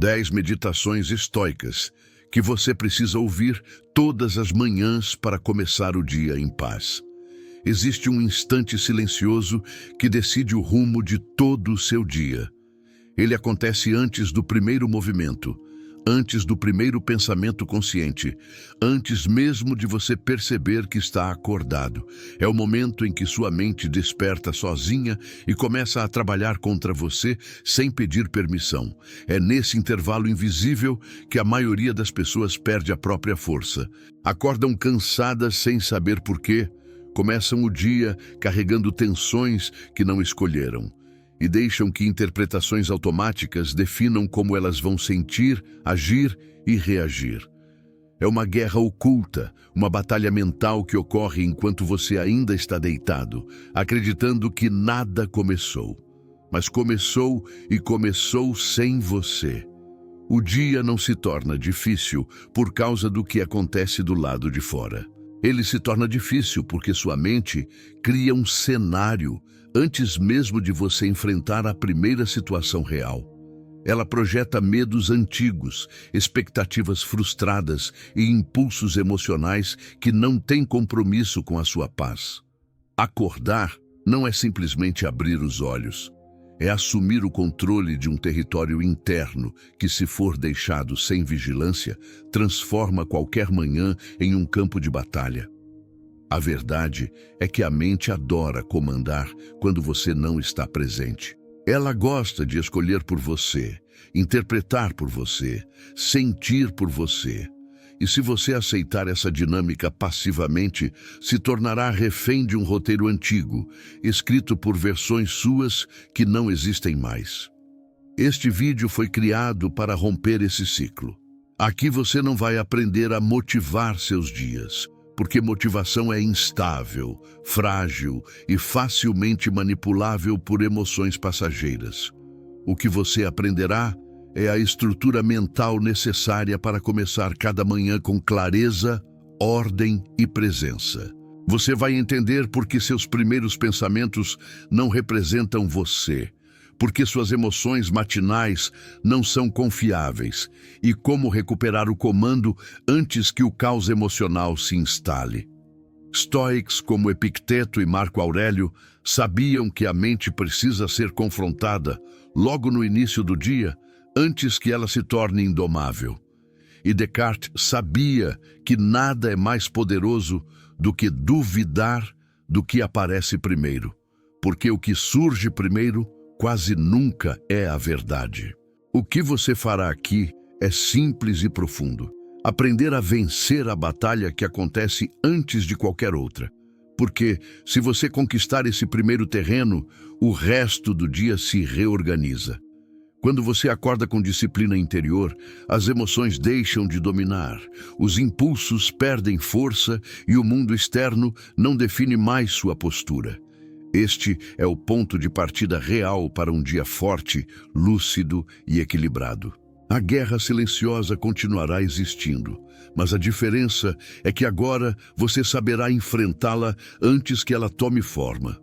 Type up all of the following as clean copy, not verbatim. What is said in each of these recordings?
10 meditações estoicas que você precisa ouvir todas as manhãs para começar o dia em paz. Existe um instante silencioso que decide o rumo de todo o seu dia. Ele acontece antes do primeiro movimento, antes do primeiro pensamento consciente, antes mesmo de você perceber que está acordado. É o momento em que sua mente desperta sozinha e começa a trabalhar contra você sem pedir permissão. É nesse intervalo invisível que a maioria das pessoas perde a própria força. Acordam cansadas sem saber por quê, começam o dia carregando tensões que não escolheram e deixam que interpretações automáticas definam como elas vão sentir, agir e reagir. É uma guerra oculta, uma batalha mental que ocorre enquanto você ainda está deitado, acreditando que nada começou. Mas começou e começou sem você. O dia não se torna difícil por causa do que acontece do lado de fora. Ele se torna difícil porque sua mente cria um cenário antes mesmo de você enfrentar a primeira situação real. Ela projeta medos antigos, expectativas frustradas e impulsos emocionais que não têm compromisso com a sua paz. Acordar não é simplesmente abrir os olhos. É assumir o controle de um território interno que, se for deixado sem vigilância, transforma qualquer manhã em um campo de batalha. A verdade é que a mente adora comandar quando você não está presente. Ela gosta de escolher por você, interpretar por você, sentir por você. E se você aceitar essa dinâmica passivamente, se tornará refém de um roteiro antigo, escrito por versões suas que não existem mais. Este vídeo foi criado para romper esse ciclo. Aqui você não vai aprender a motivar seus dias, porque motivação é instável, frágil e facilmente manipulável por emoções passageiras. O que você aprenderá é a estrutura mental necessária para começar cada manhã com clareza, ordem e presença. Você vai entender por que seus primeiros pensamentos não representam você, porque suas emoções matinais não são confiáveis e como recuperar o comando antes que o caos emocional se instale. Estoicos como Epicteto e Marco Aurélio sabiam que a mente precisa ser confrontada logo no início do dia, antes que ela se torne indomável. E Descartes sabia que nada é mais poderoso do que duvidar do que aparece primeiro, porque o que surge primeiro quase nunca é a verdade. O que você fará aqui é simples e profundo. Aprender a vencer a batalha que acontece antes de qualquer outra. Porque, se você conquistar esse primeiro terreno, o resto do dia se reorganiza. Quando você acorda com disciplina interior, as emoções deixam de dominar, os impulsos perdem força e o mundo externo não define mais sua postura. Este é o ponto de partida real para um dia forte, lúcido e equilibrado. A guerra silenciosa continuará existindo, mas a diferença é que agora você saberá enfrentá-la antes que ela tome forma.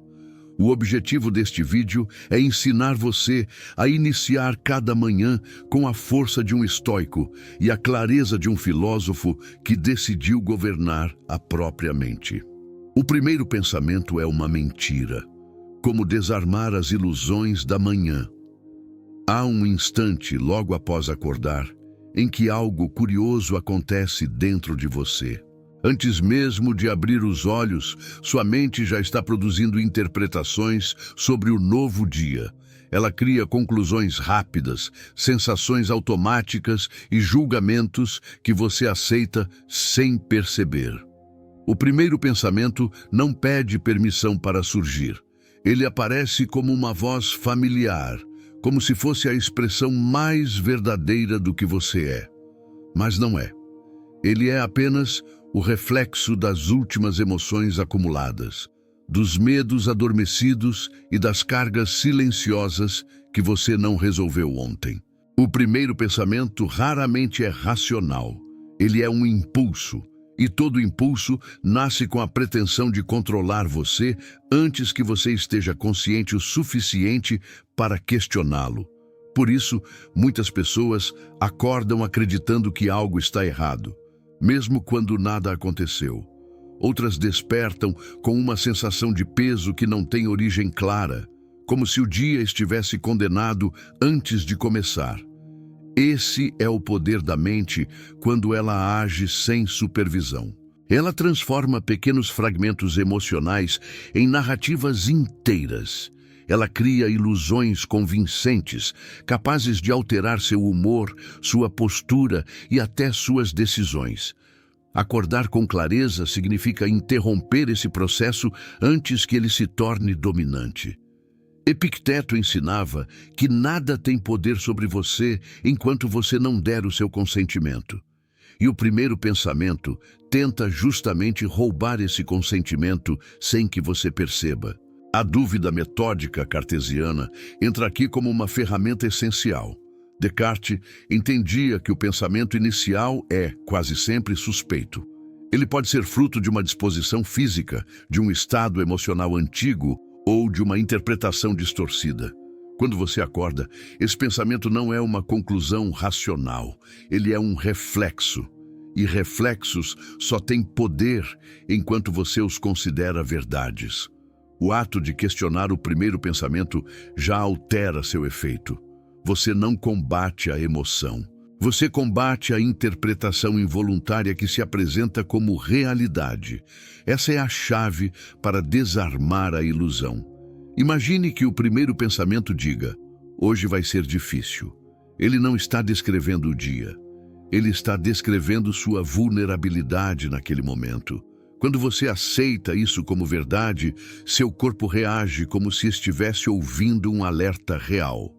O objetivo deste vídeo é ensinar você a iniciar cada manhã com a força de um estoico e a clareza de um filósofo que decidiu governar a própria mente. O primeiro pensamento é uma mentira, como desarmar as ilusões da manhã. Há um instante logo após acordar em que algo curioso acontece dentro de você. Antes mesmo de abrir os olhos, sua mente já está produzindo interpretações sobre o novo dia. Ela cria conclusões rápidas, sensações automáticas e julgamentos que você aceita sem perceber. O primeiro pensamento não pede permissão para surgir. Ele aparece como uma voz familiar, como se fosse a expressão mais verdadeira do que você é. Mas não é. Ele é apenas o reflexo das últimas emoções acumuladas, dos medos adormecidos e das cargas silenciosas que você não resolveu ontem. O primeiro pensamento raramente é racional. Ele é um impulso, e todo impulso nasce com a pretensão de controlar você antes que você esteja consciente o suficiente para questioná-lo. Por isso, muitas pessoas acordam acreditando que algo está errado, mesmo quando nada aconteceu. Outras despertam com uma sensação de peso que não tem origem clara, como se o dia estivesse condenado antes de começar. Esse é o poder da mente quando ela age sem supervisão. Ela transforma pequenos fragmentos emocionais em narrativas inteiras. Ela cria ilusões convincentes, capazes de alterar seu humor, sua postura e até suas decisões. Acordar com clareza significa interromper esse processo antes que ele se torne dominante. Epicteto ensinava que nada tem poder sobre você enquanto você não der o seu consentimento. E o primeiro pensamento tenta justamente roubar esse consentimento sem que você perceba. A dúvida metódica cartesiana entra aqui como uma ferramenta essencial. Descartes entendia que o pensamento inicial é, quase sempre, suspeito. Ele pode ser fruto de uma disposição física, de um estado emocional antigo ou de uma interpretação distorcida. Quando você acorda, esse pensamento não é uma conclusão racional, ele é um reflexo. E reflexos só têm poder enquanto você os considera verdades. O ato de questionar o primeiro pensamento já altera seu efeito. Você não combate a emoção. Você combate a interpretação involuntária que se apresenta como realidade. Essa é a chave para desarmar a ilusão. Imagine que o primeiro pensamento diga: hoje vai ser difícil. Ele não está descrevendo o dia. Ele está descrevendo sua vulnerabilidade naquele momento. Quando você aceita isso como verdade, seu corpo reage como se estivesse ouvindo um alerta real.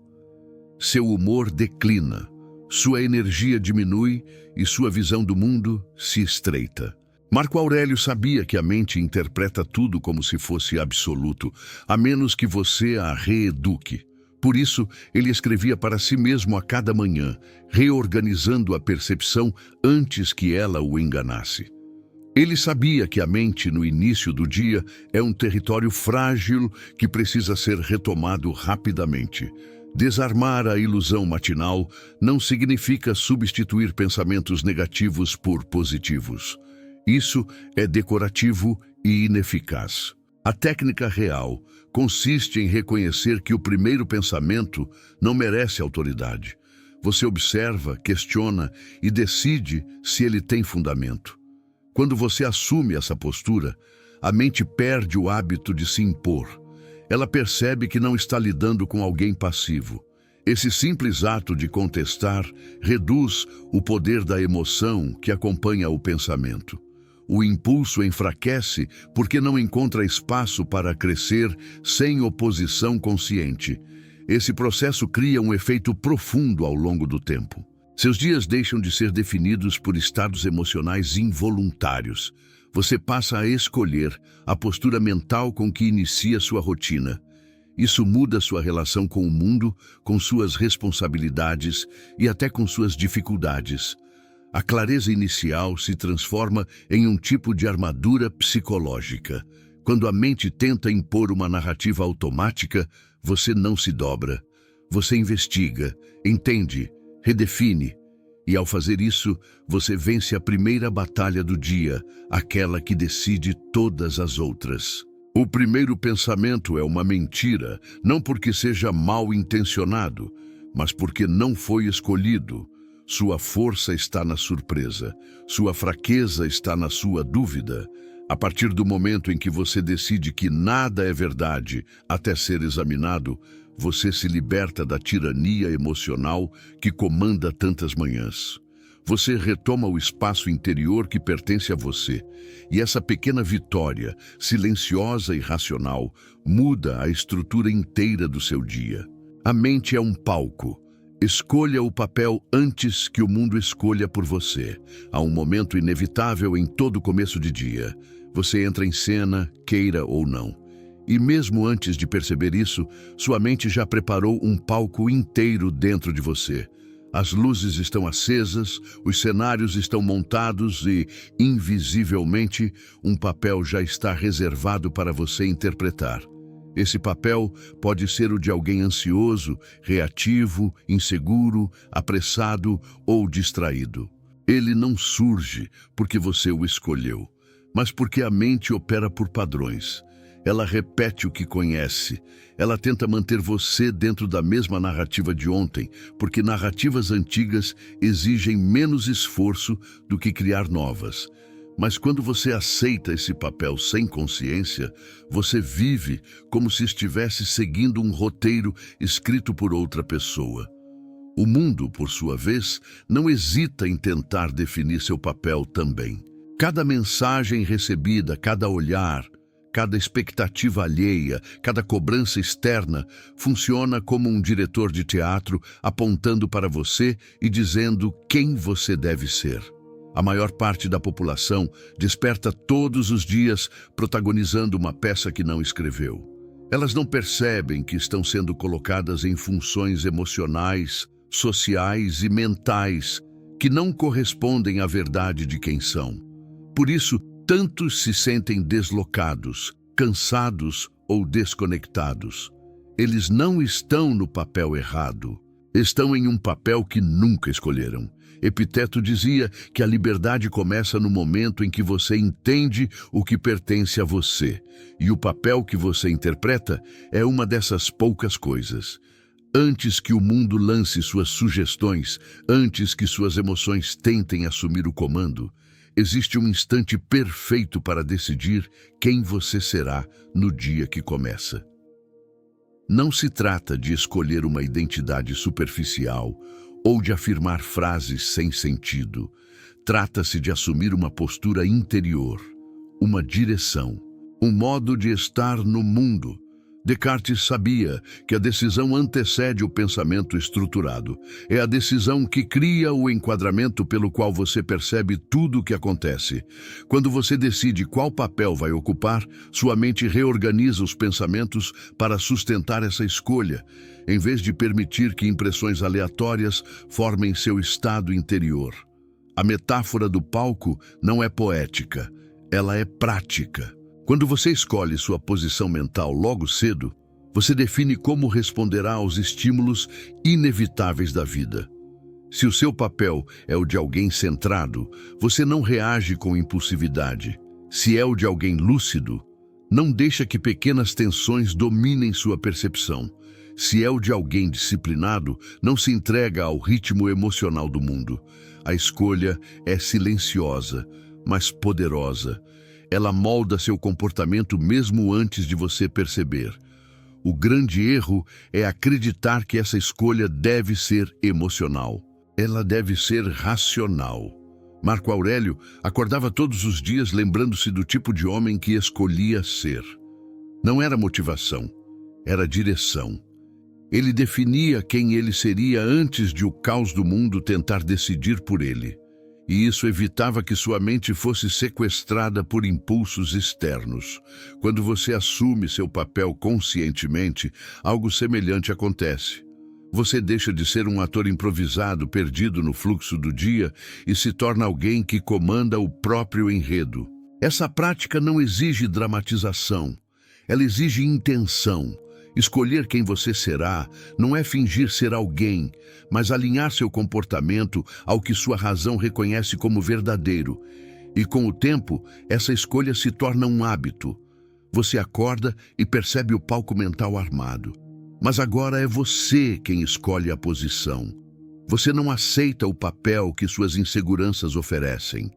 Seu humor declina, sua energia diminui e sua visão do mundo se estreita. Marco Aurélio sabia que a mente interpreta tudo como se fosse absoluto, a menos que você a reeduque. Por isso, ele escrevia para si mesmo a cada manhã, reorganizando a percepção antes que ela o enganasse. Ele sabia que a mente, no início do dia, é um território frágil que precisa ser retomado rapidamente. Desarmar a ilusão matinal não significa substituir pensamentos negativos por positivos. Isso é decorativo e ineficaz. A técnica real consiste em reconhecer que o primeiro pensamento não merece autoridade. Você observa, questiona e decide se ele tem fundamento. Quando você assume essa postura, a mente perde o hábito de se impor. Ela percebe que não está lidando com alguém passivo. Esse simples ato de contestar reduz o poder da emoção que acompanha o pensamento. O impulso enfraquece porque não encontra espaço para crescer sem oposição consciente. Esse processo cria um efeito profundo ao longo do tempo. Seus dias deixam de ser definidos por estados emocionais involuntários. Você passa a escolher a postura mental com que inicia sua rotina. Isso muda sua relação com o mundo, com suas responsabilidades e até com suas dificuldades. A clareza inicial se transforma em um tipo de armadura psicológica. Quando a mente tenta impor uma narrativa automática, você não se dobra. Você investiga, entende, redefine. E ao fazer isso, você vence a primeira batalha do dia, aquela que decide todas as outras. O primeiro pensamento é uma mentira, não porque seja mal intencionado, mas porque não foi escolhido. Sua força está na surpresa, sua fraqueza está na sua dúvida. A partir do momento em que você decide que nada é verdade até ser examinado, você se liberta da tirania emocional que comanda tantas manhãs. Você retoma o espaço interior que pertence a você, e essa pequena vitória, silenciosa e racional, muda a estrutura inteira do seu dia. A mente é um palco. Escolha o papel antes que o mundo escolha por você. Há um momento inevitável em todo começo de dia. Você entra em cena, queira ou não. E mesmo antes de perceber isso, sua mente já preparou um palco inteiro dentro de você. As luzes estão acesas, os cenários estão montados e, invisivelmente, um papel já está reservado para você interpretar. Esse papel pode ser o de alguém ansioso, reativo, inseguro, apressado ou distraído. Ele não surge porque você o escolheu, mas porque a mente opera por padrões. Ela repete o que conhece. Ela tenta manter você dentro da mesma narrativa de ontem, porque narrativas antigas exigem menos esforço do que criar novas. Mas quando você aceita esse papel sem consciência, você vive como se estivesse seguindo um roteiro escrito por outra pessoa. O mundo, por sua vez, não hesita em tentar definir seu papel também. Cada mensagem recebida, cada olhar, cada expectativa alheia, cada cobrança externa funciona como um diretor de teatro apontando para você e dizendo quem você deve ser. A maior parte da população desperta todos os dias protagonizando uma peça que não escreveu. Elas não percebem que estão sendo colocadas em funções emocionais, sociais e mentais que não correspondem à verdade de quem são. Por isso, tantos se sentem deslocados, cansados ou desconectados. Eles não estão no papel errado. Estão em um papel que nunca escolheram. Epiteto dizia que a liberdade começa no momento em que você entende o que pertence a você. E o papel que você interpreta é uma dessas poucas coisas. Antes que o mundo lance suas sugestões, antes que suas emoções tentem assumir o comando, existe um instante perfeito para decidir quem você será no dia que começa. Não se trata de escolher uma identidade superficial ou de afirmar frases sem sentido. Trata-se de assumir uma postura interior, uma direção, um modo de estar no mundo. Descartes sabia que a decisão antecede o pensamento estruturado. É a decisão que cria o enquadramento pelo qual você percebe tudo o que acontece. Quando você decide qual papel vai ocupar, sua mente reorganiza os pensamentos para sustentar essa escolha, em vez de permitir que impressões aleatórias formem seu estado interior. A metáfora do palco não é poética, ela é prática. Quando você escolhe sua posição mental logo cedo, você define como responderá aos estímulos inevitáveis da vida. Se o seu papel é o de alguém centrado, você não reage com impulsividade. Se é o de alguém lúcido, não deixa que pequenas tensões dominem sua percepção. Se é o de alguém disciplinado, não se entrega ao ritmo emocional do mundo. A escolha é silenciosa, mas poderosa. Ela molda seu comportamento mesmo antes de você perceber. O grande erro é acreditar que essa escolha deve ser emocional. Ela deve ser racional. Marco Aurélio acordava todos os dias lembrando-se do tipo de homem que escolhia ser. Não era motivação, era direção. Ele definia quem ele seria antes de o caos do mundo tentar decidir por ele. E isso evitava que sua mente fosse sequestrada por impulsos externos. Quando você assume seu papel conscientemente, algo semelhante acontece. Você deixa de ser um ator improvisado, perdido no fluxo do dia, e se torna alguém que comanda o próprio enredo. Essa prática não exige dramatização, ela exige intenção. Escolher quem você será não é fingir ser alguém, mas alinhar seu comportamento ao que sua razão reconhece como verdadeiro. E com o tempo, essa escolha se torna um hábito. Você acorda e percebe o palco mental armado. Mas agora é você quem escolhe a posição. Você não aceita o papel que suas inseguranças oferecem.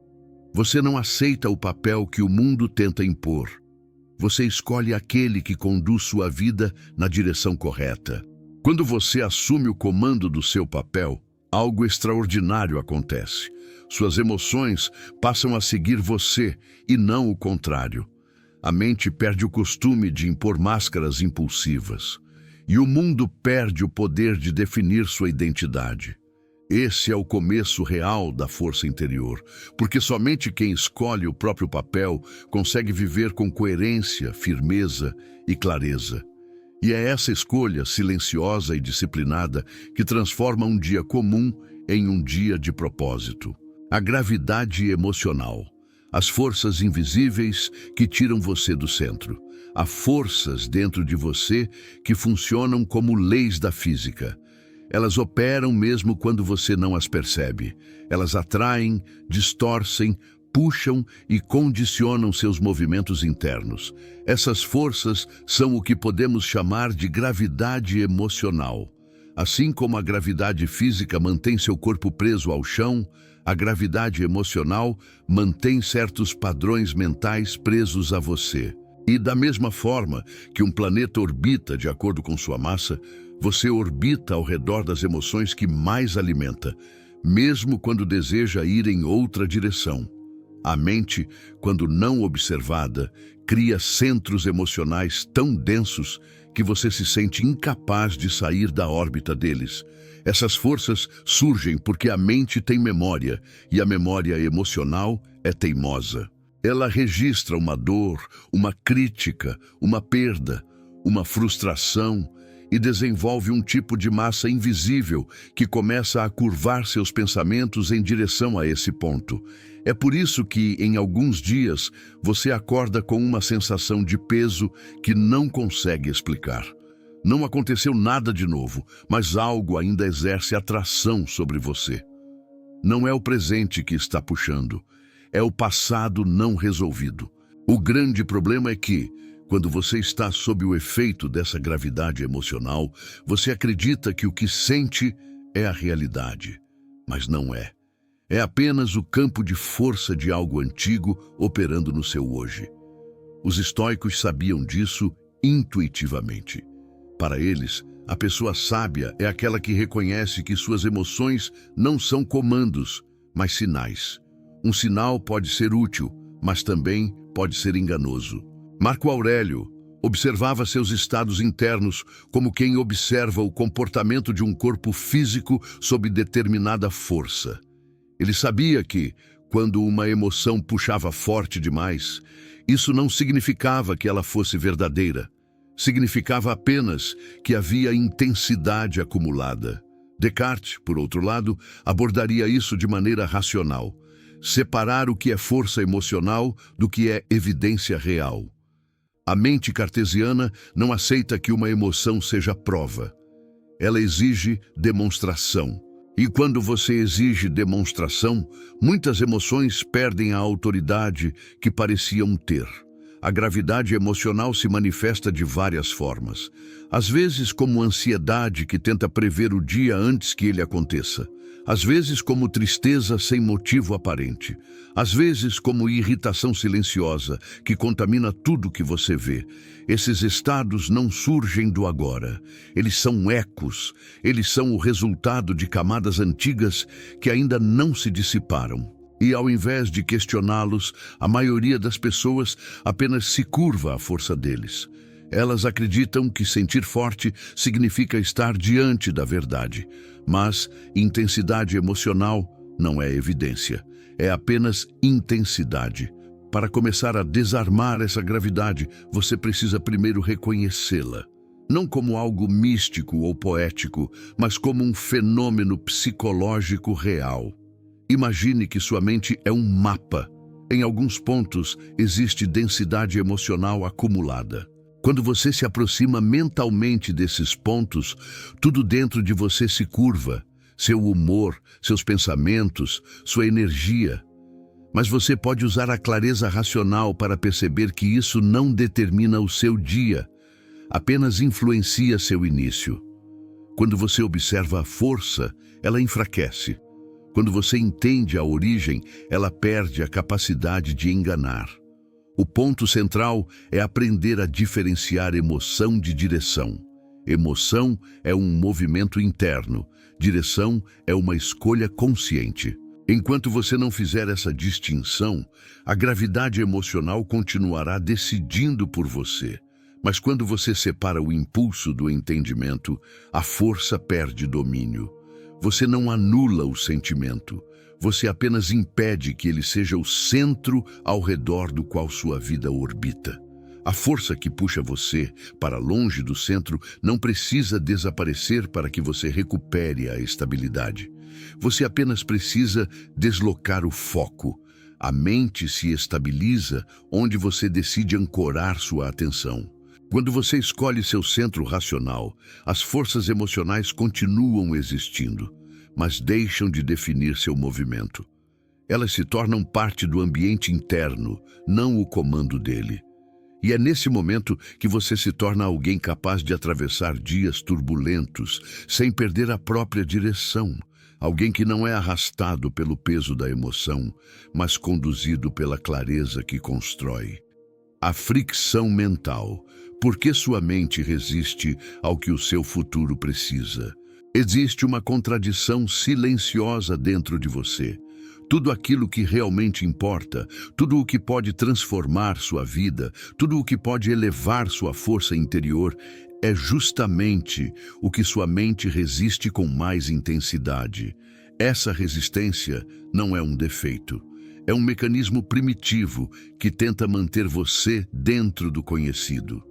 Você não aceita o papel que o mundo tenta impor. Você escolhe aquele que conduz sua vida na direção correta. Quando você assume o comando do seu papel, algo extraordinário acontece. Suas emoções passam a seguir você e não o contrário. A mente perde o costume de impor máscaras impulsivas. E o mundo perde o poder de definir sua identidade. Esse é o começo real da força interior, porque somente quem escolhe o próprio papel consegue viver com coerência, firmeza e clareza. E é essa escolha silenciosa e disciplinada que transforma um dia comum em um dia de propósito. A gravidade emocional. as forças invisíveis que tiram você do centro. Há forças dentro de você que funcionam como leis da física. Elas operam mesmo quando você não as percebe. Elas atraem, distorcem, puxam e condicionam seus movimentos internos. Essas forças são o que podemos chamar de gravidade emocional. Assim como a gravidade física mantém seu corpo preso ao chão, a gravidade emocional mantém certos padrões mentais presos a você. E da mesma forma que um planeta orbita de acordo com sua massa, você orbita ao redor das emoções que mais alimenta, mesmo quando deseja ir em outra direção. A mente, quando não observada, cria centros emocionais tão densos que você se sente incapaz de sair da órbita deles. Essas forças surgem porque a mente tem memória, e a memória emocional é teimosa. Ela registra uma dor, uma crítica, uma perda, uma frustração e desenvolve um tipo de massa invisível que começa a curvar seus pensamentos em direção a esse ponto. É por isso que, em alguns dias, você acorda com uma sensação de peso que não consegue explicar. Não aconteceu nada de novo, mas algo ainda exerce atração sobre você. Não é o presente que está puxando, é o passado não resolvido. O grande problema é que, quando você está sob o efeito dessa gravidade emocional, você acredita que o que sente é a realidade, mas não é. É apenas o campo de força de algo antigo operando no seu hoje. Os estoicos sabiam disso intuitivamente. Para eles, a pessoa sábia é aquela que reconhece que suas emoções não são comandos, mas sinais. Um sinal pode ser útil, mas também pode ser enganoso. Marco Aurélio observava seus estados internos como quem observa o comportamento de um corpo físico sob determinada força. Ele sabia que, quando uma emoção puxava forte demais, isso não significava que ela fosse verdadeira. Significava apenas que havia intensidade acumulada. Descartes, por outro lado, abordaria isso de maneira racional. Separar o que é força emocional do que é evidência real. A mente cartesiana não aceita que uma emoção seja prova. Ela exige demonstração. E quando você exige demonstração, muitas emoções perdem a autoridade que pareciam ter. A gravidade emocional se manifesta de várias formas. Às vezes como ansiedade que tenta prever o dia antes que ele aconteça. Às vezes como tristeza sem motivo aparente. Às vezes como irritação silenciosa que contamina tudo que você vê. Esses estados não surgem do agora. Eles são ecos. Eles são o resultado de camadas antigas que ainda não se dissiparam. E ao invés de questioná-los, a maioria das pessoas apenas se curva à força deles. Elas acreditam que sentir forte significa estar diante da verdade. Mas intensidade emocional não é evidência. É apenas intensidade. Para começar a desarmar essa gravidade, você precisa primeiro reconhecê-la. Não como algo místico ou poético, mas como um fenômeno psicológico real. Imagine que sua mente é um mapa. Em alguns pontos, existe densidade emocional acumulada. Quando você se aproxima mentalmente desses pontos, tudo dentro de você se curva. Seu humor, seus pensamentos, sua energia. Mas você pode usar a clareza racional para perceber que isso não determina o seu dia, apenas influencia seu início. Quando você observa a força, ela enfraquece. Quando você entende a origem, ela perde a capacidade de enganar. O ponto central é aprender a diferenciar emoção de direção. Emoção é um movimento interno, direção é uma escolha consciente. Enquanto você não fizer essa distinção, a gravidade emocional continuará decidindo por você. Mas quando você separa o impulso do entendimento, a força perde domínio. Você não anula o sentimento. Você apenas impede que ele seja o centro ao redor do qual sua vida orbita. A força que puxa você para longe do centro não precisa desaparecer para que você recupere a estabilidade. Você apenas precisa deslocar o foco. A mente se estabiliza onde você decide ancorar sua atenção. Quando você escolhe seu centro racional, as forças emocionais continuam existindo, mas deixam de definir seu movimento. Elas se tornam parte do ambiente interno, não o comando dele. E é nesse momento que você se torna alguém capaz de atravessar dias turbulentos sem perder a própria direção. Alguém que não é arrastado pelo peso da emoção, mas conduzido pela clareza que constrói. A fricção mental. Por que sua mente resiste ao que o seu futuro precisa? Existe uma contradição silenciosa dentro de você. Tudo aquilo que realmente importa, tudo o que pode transformar sua vida, tudo o que pode elevar sua força interior, é justamente o que sua mente resiste com mais intensidade. Essa resistência não é um defeito. É um mecanismo primitivo que tenta manter você dentro do conhecido.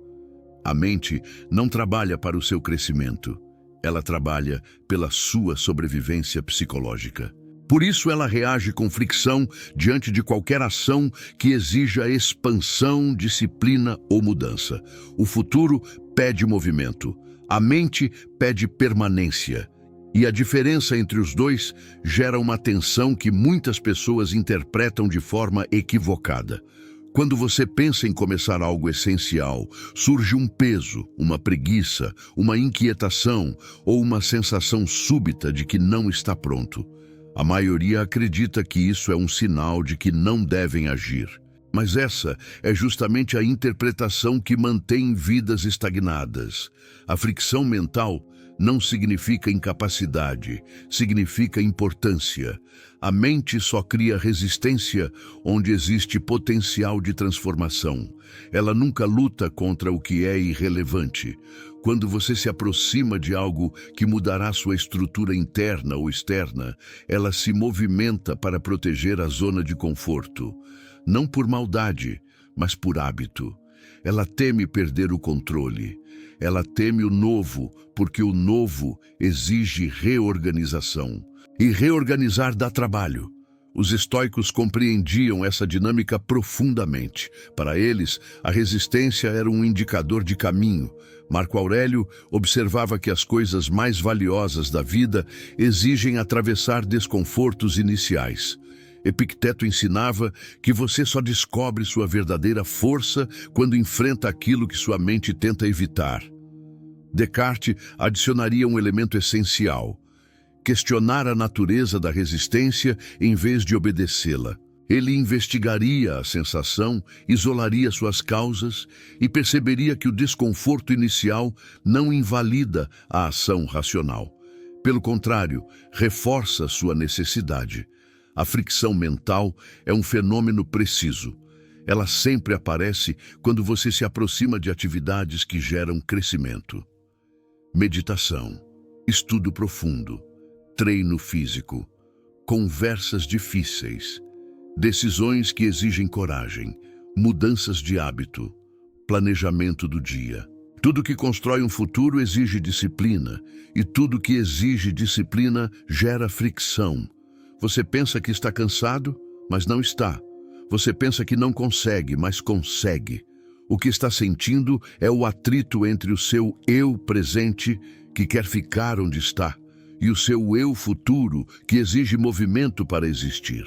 A mente não trabalha para o seu crescimento. Ela trabalha pela sua sobrevivência psicológica. Por isso ela reage com fricção diante de qualquer ação que exija expansão, disciplina ou mudança. O futuro pede movimento. A mente pede permanência. E a diferença entre os dois gera uma tensão que muitas pessoas interpretam de forma equivocada. Quando você pensa em começar algo essencial, surge um peso, uma preguiça, uma inquietação ou uma sensação súbita de que não está pronto. A maioria acredita que isso é um sinal de que não devem agir. Mas essa é justamente a interpretação que mantém vidas estagnadas. A fricção mental não significa incapacidade, significa importância. A mente só cria resistência onde existe potencial de transformação. Ela nunca luta contra o que é irrelevante. Quando você se aproxima de algo que mudará sua estrutura interna ou externa, ela se movimenta para proteger a zona de conforto. Não por maldade, mas por hábito. Ela teme perder o controle. Ela teme o novo, porque o novo exige reorganização. E reorganizar dá trabalho. Os estoicos compreendiam essa dinâmica profundamente. Para eles, a resistência era um indicador de caminho. Marco Aurélio observava que as coisas mais valiosas da vida exigem atravessar desconfortos iniciais. Epicteto ensinava que você só descobre sua verdadeira força quando enfrenta aquilo que sua mente tenta evitar. Descartes adicionaria um elemento essencial: questionar a natureza da resistência em vez de obedecê-la. Ele investigaria a sensação, isolaria suas causas e perceberia que o desconforto inicial não invalida a ação racional. Pelo contrário, reforça sua necessidade. A fricção mental é um fenômeno preciso. Ela sempre aparece quando você se aproxima de atividades que geram crescimento. Meditação, estudo profundo, treino físico, conversas difíceis, decisões que exigem coragem, mudanças de hábito, planejamento do dia. Tudo que constrói um futuro exige disciplina, e tudo que exige disciplina gera fricção. Você pensa que está cansado, mas não está. Você pensa que não consegue, mas consegue. O que está sentindo é o atrito entre o seu eu presente, que quer ficar onde está, e o seu eu futuro, que exige movimento para existir.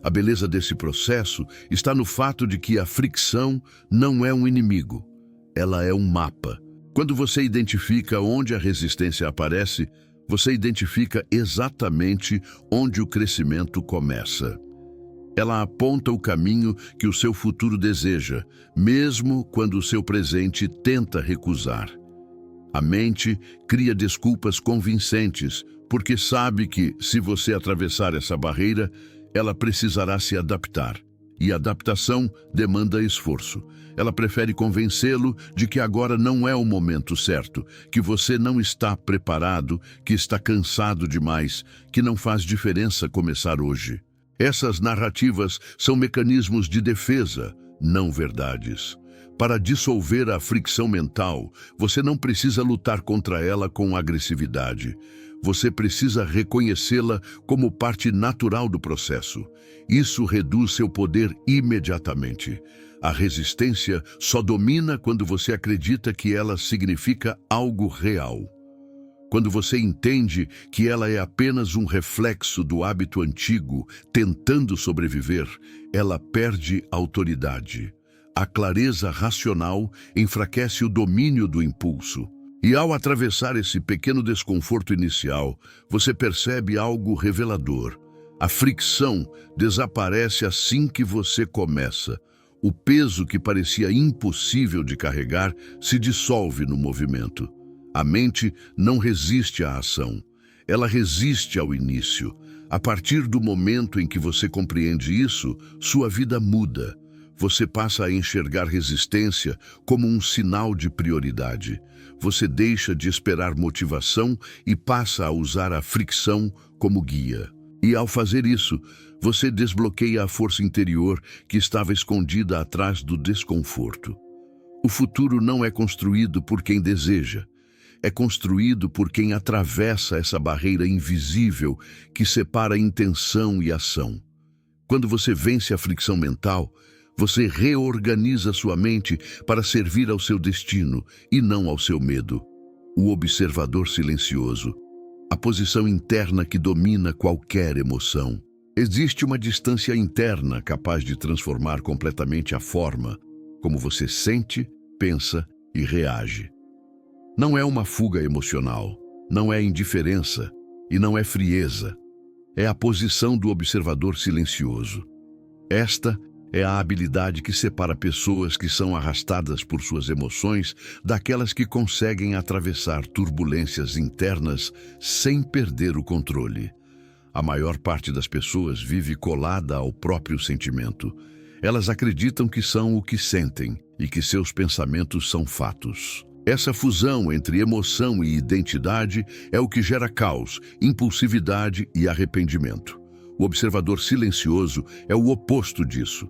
A beleza desse processo está no fato de que a fricção não é um inimigo. Ela é um mapa. Quando você identifica onde a resistência aparece, você identifica exatamente onde o crescimento começa. Ela aponta o caminho que o seu futuro deseja, mesmo quando o seu presente tenta recusar. A mente cria desculpas convincentes, porque sabe que, se você atravessar essa barreira, ela precisará se adaptar. E adaptação demanda esforço. Ela prefere convencê-lo de que agora não é o momento certo, que você não está preparado, que está cansado demais, que não faz diferença começar hoje. Essas narrativas são mecanismos de defesa, não verdades. Para dissolver a fricção mental, você não precisa lutar contra ela com agressividade. Você precisa reconhecê-la como parte natural do processo. Isso reduz seu poder imediatamente. A resistência só domina quando você acredita que ela significa algo real. Quando você entende que ela é apenas um reflexo do hábito antigo tentando sobreviver, ela perde autoridade. A clareza racional enfraquece o domínio do impulso. E ao atravessar esse pequeno desconforto inicial, você percebe algo revelador. A fricção desaparece assim que você começa. O peso que parecia impossível de carregar se dissolve no movimento. A mente não resiste à ação. Ela resiste ao início. A partir do momento em que você compreende isso, sua vida muda. Você passa a enxergar resistência como um sinal de prioridade. Você deixa de esperar motivação e passa a usar a fricção como guia. E ao fazer isso, você desbloqueia a força interior que estava escondida atrás do desconforto. O futuro não é construído por quem deseja. É construído por quem atravessa essa barreira invisível que separa intenção e ação. Quando você vence a fricção mental, você reorganiza sua mente para servir ao seu destino e não ao seu medo. O observador silencioso, a posição interna que domina qualquer emoção. Existe uma distância interna capaz de transformar completamente a forma como você sente, pensa e reage. Não é uma fuga emocional, não é indiferença e não é frieza. É a posição do observador silencioso. Esta é a habilidade que separa pessoas que são arrastadas por suas emoções daquelas que conseguem atravessar turbulências internas sem perder o controle. A maior parte das pessoas vive colada ao próprio sentimento. Elas acreditam que são o que sentem e que seus pensamentos são fatos. Essa fusão entre emoção e identidade é o que gera caos, impulsividade e arrependimento. O observador silencioso é o oposto disso.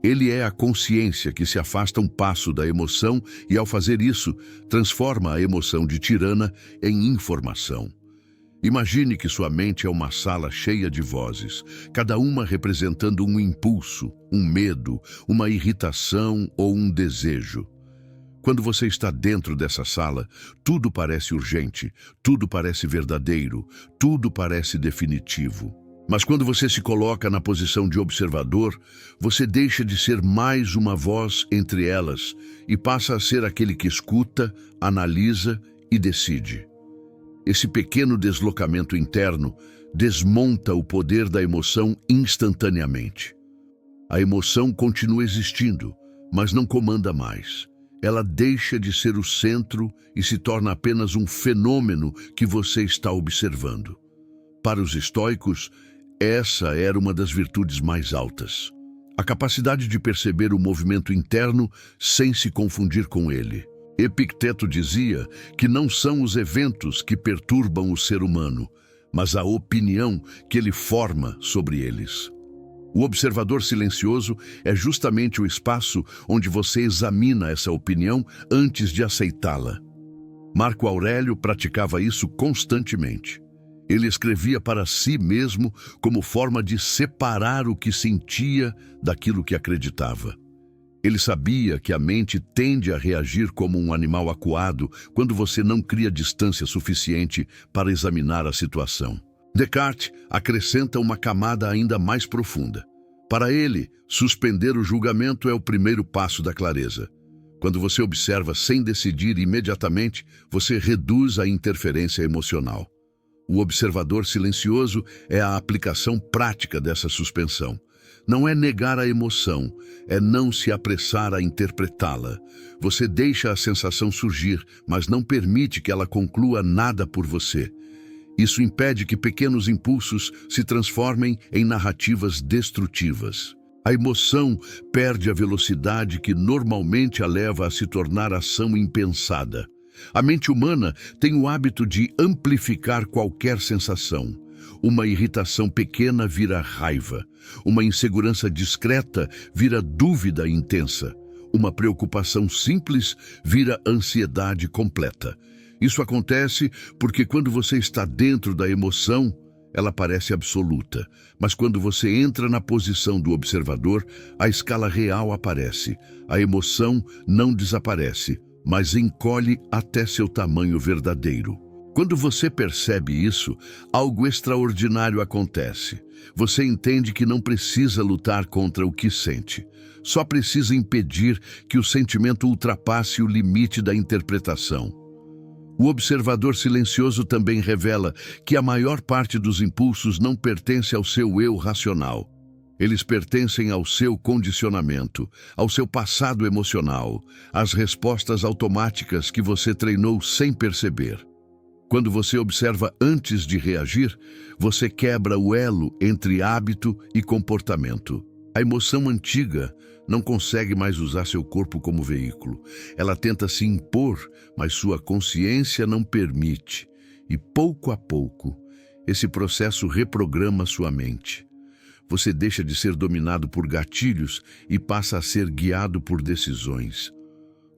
Ele é a consciência que se afasta um passo da emoção e, ao fazer isso, transforma a emoção de tirana em informação. Imagine que sua mente é uma sala cheia de vozes, cada uma representando um impulso, um medo, uma irritação ou um desejo. Quando você está dentro dessa sala, tudo parece urgente, tudo parece verdadeiro, tudo parece definitivo. Mas quando você se coloca na posição de observador, você deixa de ser mais uma voz entre elas e passa a ser aquele que escuta, analisa e decide. Esse pequeno deslocamento interno desmonta o poder da emoção instantaneamente. A emoção continua existindo, mas não comanda mais. Ela deixa de ser o centro e se torna apenas um fenômeno que você está observando. Para os estoicos, essa era uma das virtudes mais altas. A capacidade de perceber o movimento interno sem se confundir com ele. Epicteto dizia que não são os eventos que perturbam o ser humano, mas a opinião que ele forma sobre eles. O observador silencioso é justamente o espaço onde você examina essa opinião antes de aceitá-la. Marco Aurélio praticava isso constantemente. Ele escrevia para si mesmo como forma de separar o que sentia daquilo que acreditava. Ele sabia que a mente tende a reagir como um animal acuado quando você não cria distância suficiente para examinar a situação. Descartes acrescenta uma camada ainda mais profunda. Para ele, suspender o julgamento é o primeiro passo da clareza. Quando você observa sem decidir imediatamente, você reduz a interferência emocional. O observador silencioso é a aplicação prática dessa suspensão. Não é negar a emoção, é não se apressar a interpretá-la. Você deixa a sensação surgir, mas não permite que ela conclua nada por você. Isso impede que pequenos impulsos se transformem em narrativas destrutivas. A emoção perde a velocidade que normalmente a leva a se tornar ação impensada. A mente humana tem o hábito de amplificar qualquer sensação. Uma irritação pequena vira raiva. Uma insegurança discreta vira dúvida intensa. Uma preocupação simples vira ansiedade completa. Isso acontece porque quando você está dentro da emoção, ela parece absoluta, mas quando você entra na posição do observador, a escala real aparece. A emoção não desaparece, mas encolhe até seu tamanho verdadeiro. Quando você percebe isso, algo extraordinário acontece. Você entende que não precisa lutar contra o que sente. Só precisa impedir que o sentimento ultrapasse o limite da interpretação. O observador silencioso também revela que a maior parte dos impulsos não pertence ao seu eu racional. Eles pertencem ao seu condicionamento, ao seu passado emocional, às respostas automáticas que você treinou sem perceber. Quando você observa antes de reagir, você quebra o elo entre hábito e comportamento. A emoção antiga não consegue mais usar seu corpo como veículo. Ela tenta se impor, mas sua consciência não permite. E pouco a pouco, esse processo reprograma sua mente. Você deixa de ser dominado por gatilhos e passa a ser guiado por decisões.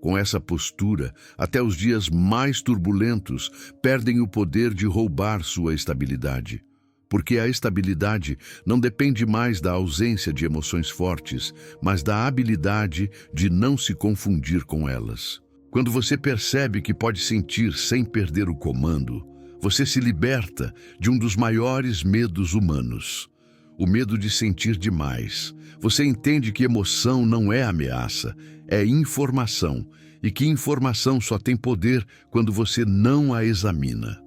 Com essa postura, até os dias mais turbulentos perdem o poder de roubar sua estabilidade. Porque a estabilidade não depende mais da ausência de emoções fortes, mas da habilidade de não se confundir com elas. Quando você percebe que pode sentir sem perder o comando, você se liberta de um dos maiores medos humanos: o medo de sentir demais. Você entende que emoção não é ameaça, é informação, e que informação só tem poder quando você não a examina.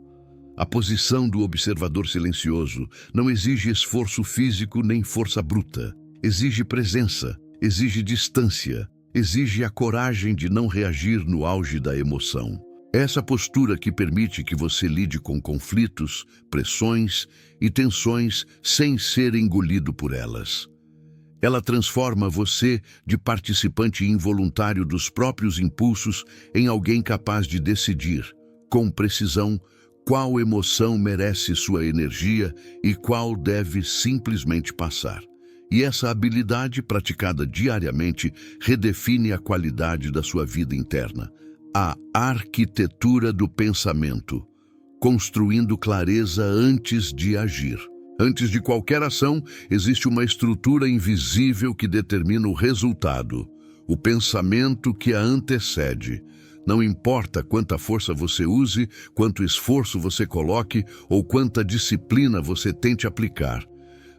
A posição do observador silencioso não exige esforço físico nem força bruta. Exige presença, exige distância, exige a coragem de não reagir no auge da emoção. Essa postura que permite que você lide com conflitos, pressões e tensões sem ser engolido por elas. Ela transforma você de participante involuntário dos próprios impulsos em alguém capaz de decidir, com precisão, qual emoção merece sua energia e qual deve simplesmente passar. E essa habilidade, praticada diariamente, redefine a qualidade da sua vida interna. A arquitetura do pensamento, construindo clareza antes de agir. Antes de qualquer ação, existe uma estrutura invisível que determina o resultado, o pensamento que a antecede. Não importa quanta força você use, quanto esforço você coloque ou quanta disciplina você tente aplicar.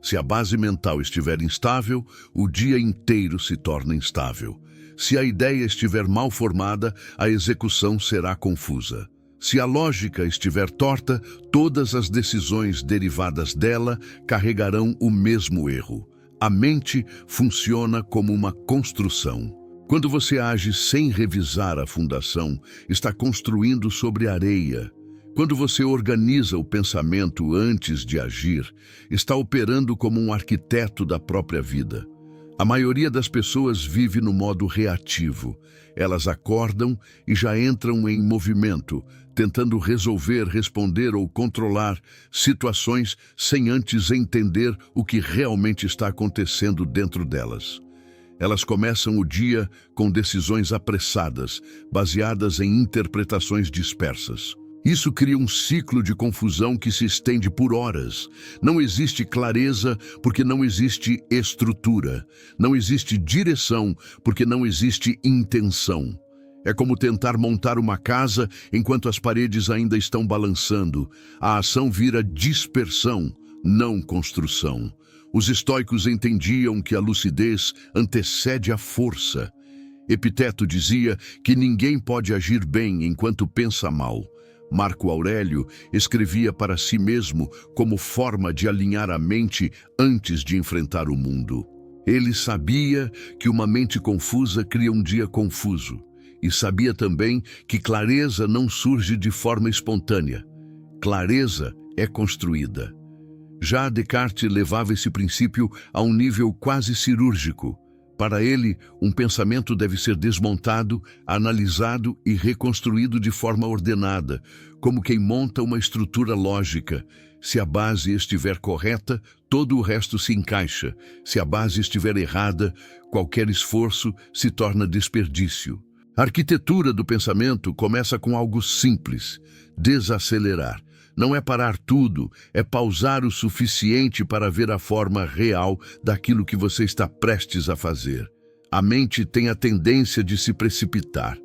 Se a base mental estiver instável, o dia inteiro se torna instável. Se a ideia estiver mal formada, a execução será confusa. Se a lógica estiver torta, todas as decisões derivadas dela carregarão o mesmo erro. A mente funciona como uma construção. Quando você age sem revisar a fundação, está construindo sobre areia. Quando você organiza o pensamento antes de agir, está operando como um arquiteto da própria vida. A maioria das pessoas vive no modo reativo. Elas acordam e já entram em movimento, tentando resolver, responder ou controlar situações sem antes entender o que realmente está acontecendo dentro delas. Elas começam o dia com decisões apressadas, baseadas em interpretações dispersas. Isso cria um ciclo de confusão que se estende por horas. Não existe clareza porque não existe estrutura. Não existe direção porque não existe intenção. É como tentar montar uma casa enquanto as paredes ainda estão balançando. A ação vira dispersão, não construção. Os estoicos entendiam que a lucidez antecede a força. Epiteto dizia que ninguém pode agir bem enquanto pensa mal. Marco Aurélio escrevia para si mesmo como forma de alinhar a mente antes de enfrentar o mundo. Ele sabia que uma mente confusa cria um dia confuso. E sabia também que clareza não surge de forma espontânea. Clareza é construída. Já Descartes levava esse princípio a um nível quase cirúrgico. Para ele, um pensamento deve ser desmontado, analisado e reconstruído de forma ordenada, como quem monta uma estrutura lógica. Se a base estiver correta, todo o resto se encaixa. Se a base estiver errada, qualquer esforço se torna desperdício. A arquitetura do pensamento começa com algo simples: desacelerar. Não é parar tudo, é pausar o suficiente para ver a forma real daquilo que você está prestes a fazer. A mente tem a tendência de se precipitar.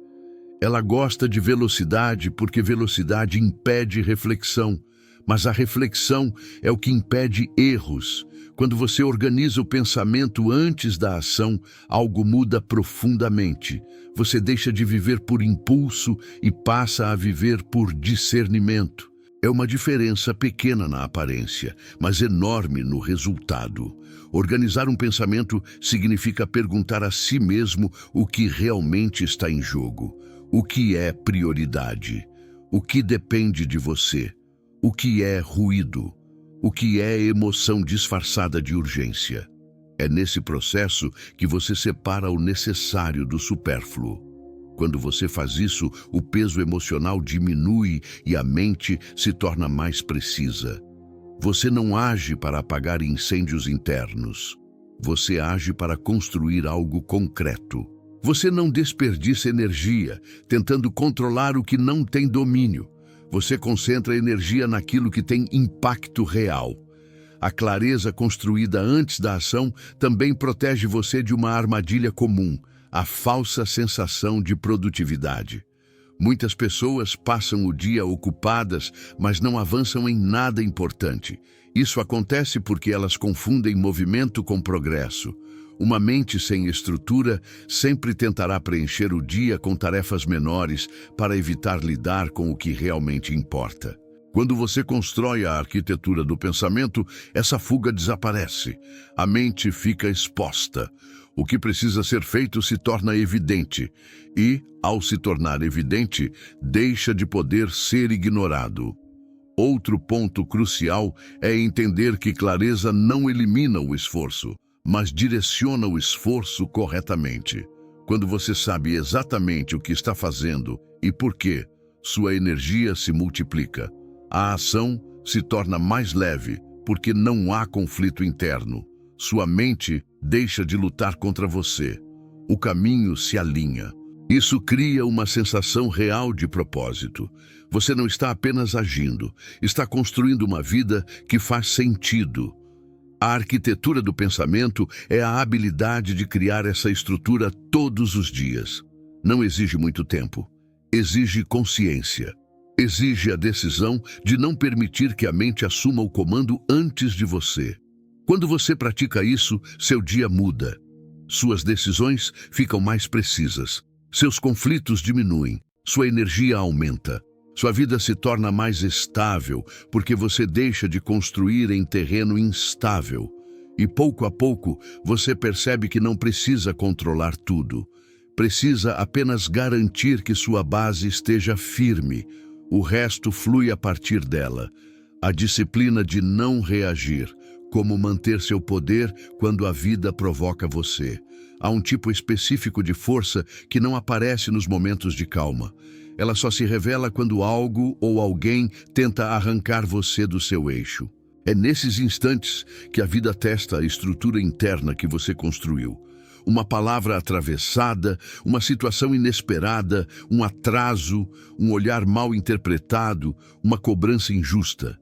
Ela gosta de velocidade porque velocidade impede reflexão, mas a reflexão é o que impede erros. Quando você organiza o pensamento antes da ação, algo muda profundamente. Você deixa de viver por impulso e passa a viver por discernimento. É uma diferença pequena na aparência, mas enorme no resultado. Organizar um pensamento significa perguntar a si mesmo o que realmente está em jogo. O que é prioridade? O que depende de você? O que é ruído? O que é emoção disfarçada de urgência? É nesse processo que você separa o necessário do supérfluo. Quando você faz isso, o peso emocional diminui e a mente se torna mais precisa. Você não age para apagar incêndios internos. Você age para construir algo concreto. Você não desperdiça energia tentando controlar o que não tem domínio. Você concentra energia naquilo que tem impacto real. A clareza construída antes da ação também protege você de uma armadilha comum: a falsa sensação de produtividade. Muitas pessoas passam o dia ocupadas, mas não avançam em nada importante. Isso acontece porque elas confundem movimento com progresso. Uma mente sem estrutura sempre tentará preencher o dia com tarefas menores para evitar lidar com o que realmente importa. Quando você constrói a arquitetura do pensamento, essa fuga desaparece. A mente fica exposta. O que precisa ser feito se torna evidente e, ao se tornar evidente, deixa de poder ser ignorado. Outro ponto crucial é entender que clareza não elimina o esforço, mas direciona o esforço corretamente. Quando você sabe exatamente o que está fazendo e por quê, sua energia se multiplica. A ação se torna mais leve porque não há conflito interno. Sua mente deixa de lutar contra você. O caminho se alinha. Isso cria uma sensação real de propósito. Você não está apenas agindo, está construindo uma vida que faz sentido. A arquitetura do pensamento é a habilidade de criar essa estrutura todos os dias. Não exige muito tempo. Exige consciência. Exige a decisão de não permitir que a mente assuma o comando antes de você. Quando você pratica isso, seu dia muda. Suas decisões ficam mais precisas. Seus conflitos diminuem. Sua energia aumenta. Sua vida se torna mais estável porque você deixa de construir em terreno instável. E pouco a pouco, você percebe que não precisa controlar tudo. Precisa apenas garantir que sua base esteja firme. O resto flui a partir dela. A disciplina de não reagir, como manter seu poder quando a vida provoca você. Há um tipo específico de força que não aparece nos momentos de calma. Ela só se revela quando algo ou alguém tenta arrancar você do seu eixo. É nesses instantes que a vida testa a estrutura interna que você construiu. Uma palavra atravessada, uma situação inesperada, um atraso, um olhar mal interpretado, uma cobrança injusta.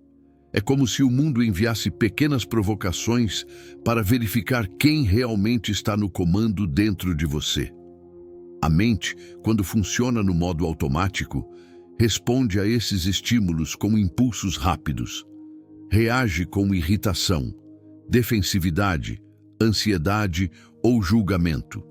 É como se o mundo enviasse pequenas provocações para verificar quem realmente está no comando dentro de você. A mente, quando funciona no modo automático, responde a esses estímulos com impulsos rápidos. Reage com irritação, defensividade, ansiedade ou julgamento.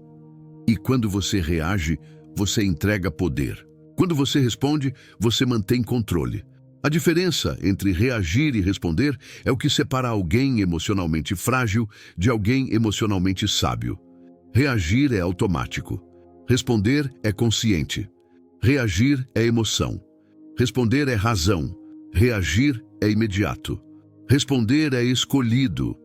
E quando você reage, você entrega poder. Quando você responde, você mantém controle. A diferença entre reagir e responder é o que separa alguém emocionalmente frágil de alguém emocionalmente sábio. Reagir é automático. Responder é consciente. Reagir é emoção. Responder é razão. Reagir é imediato. Responder é escolhido.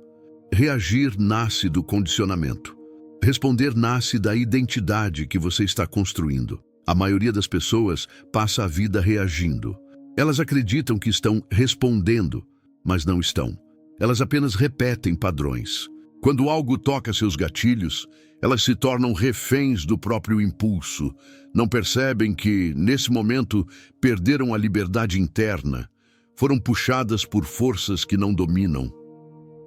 Reagir nasce do condicionamento. Responder nasce da identidade que você está construindo. A maioria das pessoas passa a vida reagindo. Elas acreditam que estão respondendo, mas não estão. Elas apenas repetem padrões. Quando algo toca seus gatilhos, Elas se tornam reféns do próprio impulso. Não percebem que, nesse momento, perderam a liberdade interna. Foram puxadas por forças que não dominam.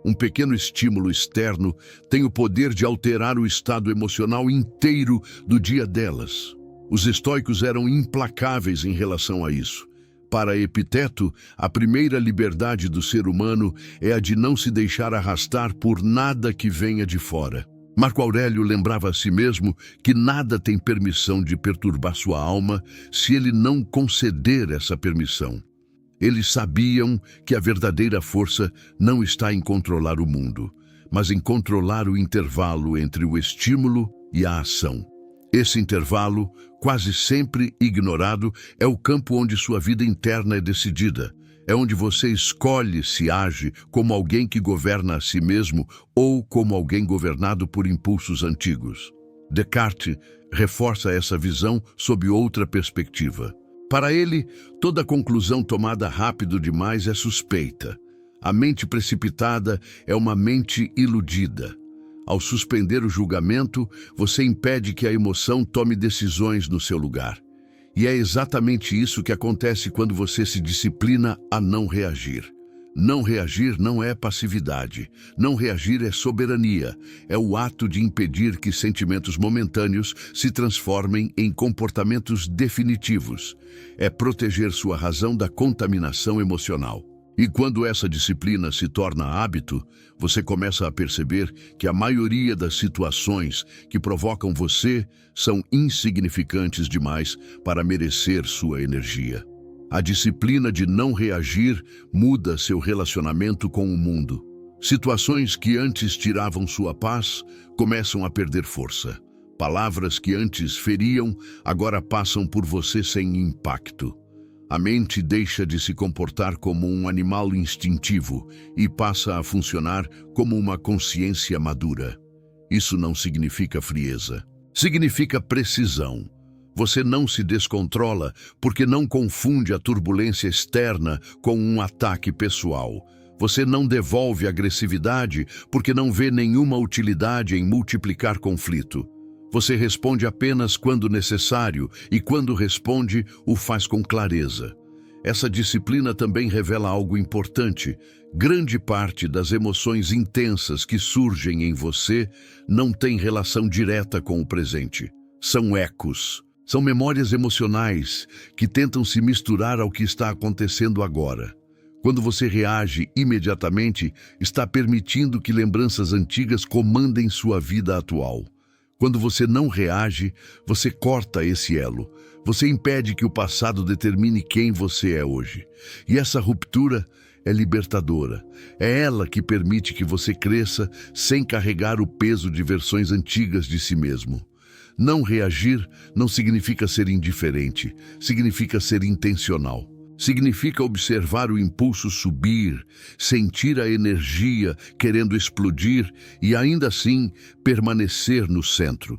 Um pequeno estímulo externo tem o poder de alterar o estado emocional inteiro do dia delas. Os estoicos eram implacáveis em relação a isso. Para Epiteto, a primeira liberdade do ser humano é a de não se deixar arrastar por nada que venha de fora. Marco Aurélio lembrava a si mesmo que nada tem permissão de perturbar sua alma se ele não conceder essa permissão. Eles sabiam que a verdadeira força não está em controlar o mundo, mas em controlar o intervalo entre o estímulo e a ação. Esse intervalo, quase sempre ignorado, é o campo onde sua vida interna é decidida. É onde você escolhe se age como alguém que governa a si mesmo ou como alguém governado por impulsos antigos. Descartes reforça essa visão sob outra perspectiva. Para ele, toda conclusão tomada rápido demais é suspeita. A mente precipitada é uma mente iludida. Ao suspender o julgamento, você impede que a emoção tome decisões no seu lugar. E é exatamente isso que acontece quando você se disciplina a não reagir. Não reagir não é passividade. Não reagir é soberania. É o ato de impedir que sentimentos momentâneos se transformem em comportamentos definitivos. É proteger sua razão da contaminação emocional. E quando essa disciplina se torna hábito, você começa a perceber que a maioria das situações que provocam você são insignificantes demais para merecer sua energia. A disciplina de não reagir muda seu relacionamento com o mundo. Situações que antes tiravam sua paz começam a perder força. Palavras que antes feriam agora passam por você sem impacto. A mente deixa de se comportar como um animal instintivo e passa a funcionar como uma consciência madura. Isso não significa frieza. Significa precisão. Você não se descontrola porque não confunde a turbulência externa com um ataque pessoal. Você não devolve agressividade porque não vê nenhuma utilidade em multiplicar conflito. Você responde apenas quando necessário e quando responde, o faz com clareza. Essa disciplina também revela algo importante. Grande parte das emoções intensas que surgem em você não tem relação direta com o presente. São ecos. São memórias emocionais que tentam se misturar ao que está acontecendo agora. Quando você reage imediatamente, está permitindo que lembranças antigas comandem sua vida atual. Quando você não reage, você corta esse elo. Você impede que o passado determine quem você é hoje. E essa ruptura é libertadora. É ela que permite que você cresça sem carregar o peso de versões antigas de si mesmo. Não reagir não significa ser indiferente, significa ser intencional. Significa observar o impulso subir, sentir a energia querendo explodir e ainda assim permanecer no centro.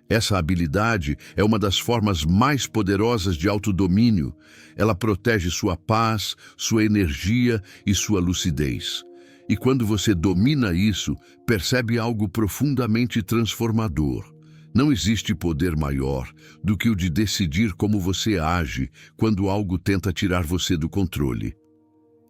Essa habilidade é uma das formas mais poderosas de autodomínio. Ela protege sua paz, sua energia e sua lucidez. E quando você domina isso, percebe algo profundamente transformador. Não existe poder maior do que o de decidir como você age quando algo tenta tirar você do controle.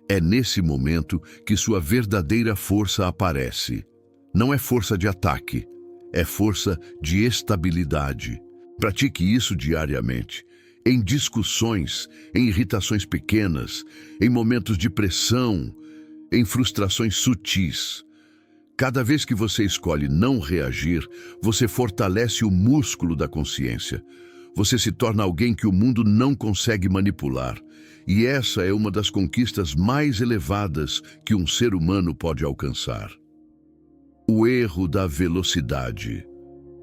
É nesse momento que sua verdadeira força aparece. Não é força de ataque, é força de estabilidade. Pratique isso diariamente. Em discussões, em irritações pequenas, em momentos de pressão, em frustrações sutis. Cada vez que você escolhe não reagir, você fortalece o músculo da consciência. Você se torna alguém que o mundo não consegue manipular. E essa é uma das conquistas mais elevadas que um ser humano pode alcançar. O erro da velocidade.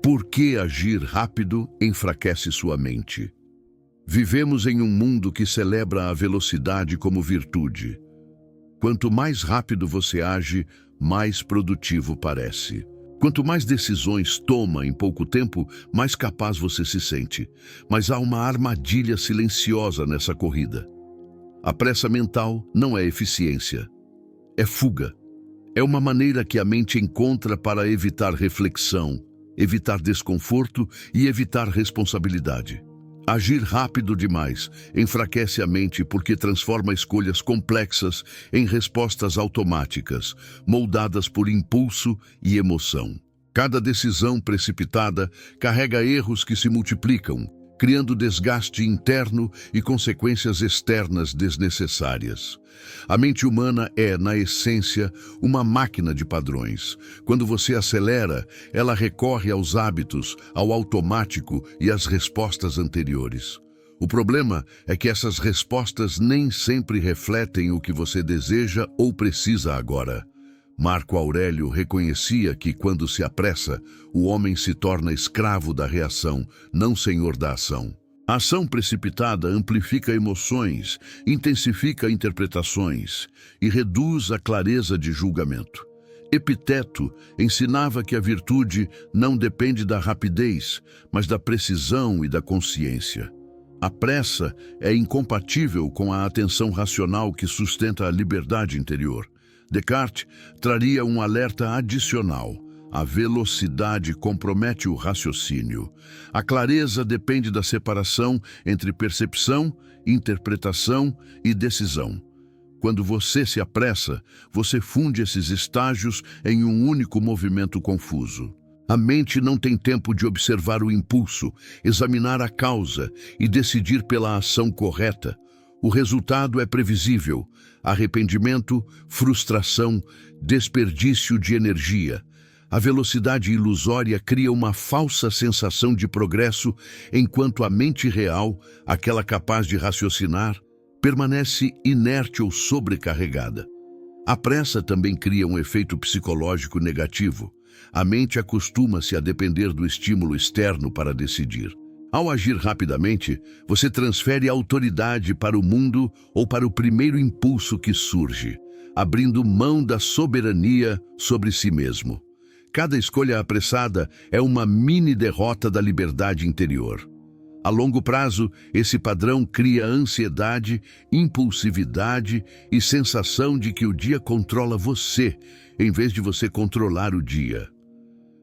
Por que agir rápido enfraquece sua mente? Vivemos em um mundo que celebra a velocidade como virtude. Quanto mais rápido você age, mais produtivo parece. Quanto mais decisões toma em pouco tempo, mais capaz você se sente. Mas há uma armadilha silenciosa nessa corrida. A pressa mental não é eficiência, é fuga. É uma maneira que a mente encontra para evitar reflexão, evitar desconforto e evitar responsabilidade. Agir rápido demais enfraquece a mente porque transforma escolhas complexas em respostas automáticas, moldadas por impulso e emoção. Cada decisão precipitada carrega erros que se multiplicam, criando desgaste interno e consequências externas desnecessárias. A mente humana é, na essência, uma máquina de padrões. Quando você acelera, ela recorre aos hábitos, ao automático e às respostas anteriores. O problema é que essas respostas nem sempre refletem o que você deseja ou precisa agora. Marco Aurélio reconhecia que, quando se apressa, o homem se torna escravo da reação, não senhor da ação. A ação precipitada amplifica emoções, intensifica interpretações e reduz a clareza de julgamento. Epiteto ensinava que a virtude não depende da rapidez, mas da precisão e da consciência. A pressa é incompatível com a atenção racional que sustenta a liberdade interior. Descartes traria um alerta adicional. A velocidade compromete o raciocínio. A clareza depende da separação entre percepção, interpretação e decisão. Quando você se apressa, você funde esses estágios em um único movimento confuso. A mente não tem tempo de observar o impulso, examinar a causa e decidir pela ação correta. O resultado é previsível: arrependimento, frustração, desperdício de energia. A velocidade ilusória cria uma falsa sensação de progresso, enquanto a mente real, aquela capaz de raciocinar, permanece inerte ou sobrecarregada. A pressa também cria um efeito psicológico negativo. A mente acostuma-se a depender do estímulo externo para decidir. Ao agir rapidamente, você transfere a autoridade para o mundo ou para o primeiro impulso que surge, abrindo mão da soberania sobre si mesmo. Cada escolha apressada é uma mini derrota da liberdade interior. A longo prazo, esse padrão cria ansiedade, impulsividade e sensação de que o dia controla você, em vez de você controlar o dia.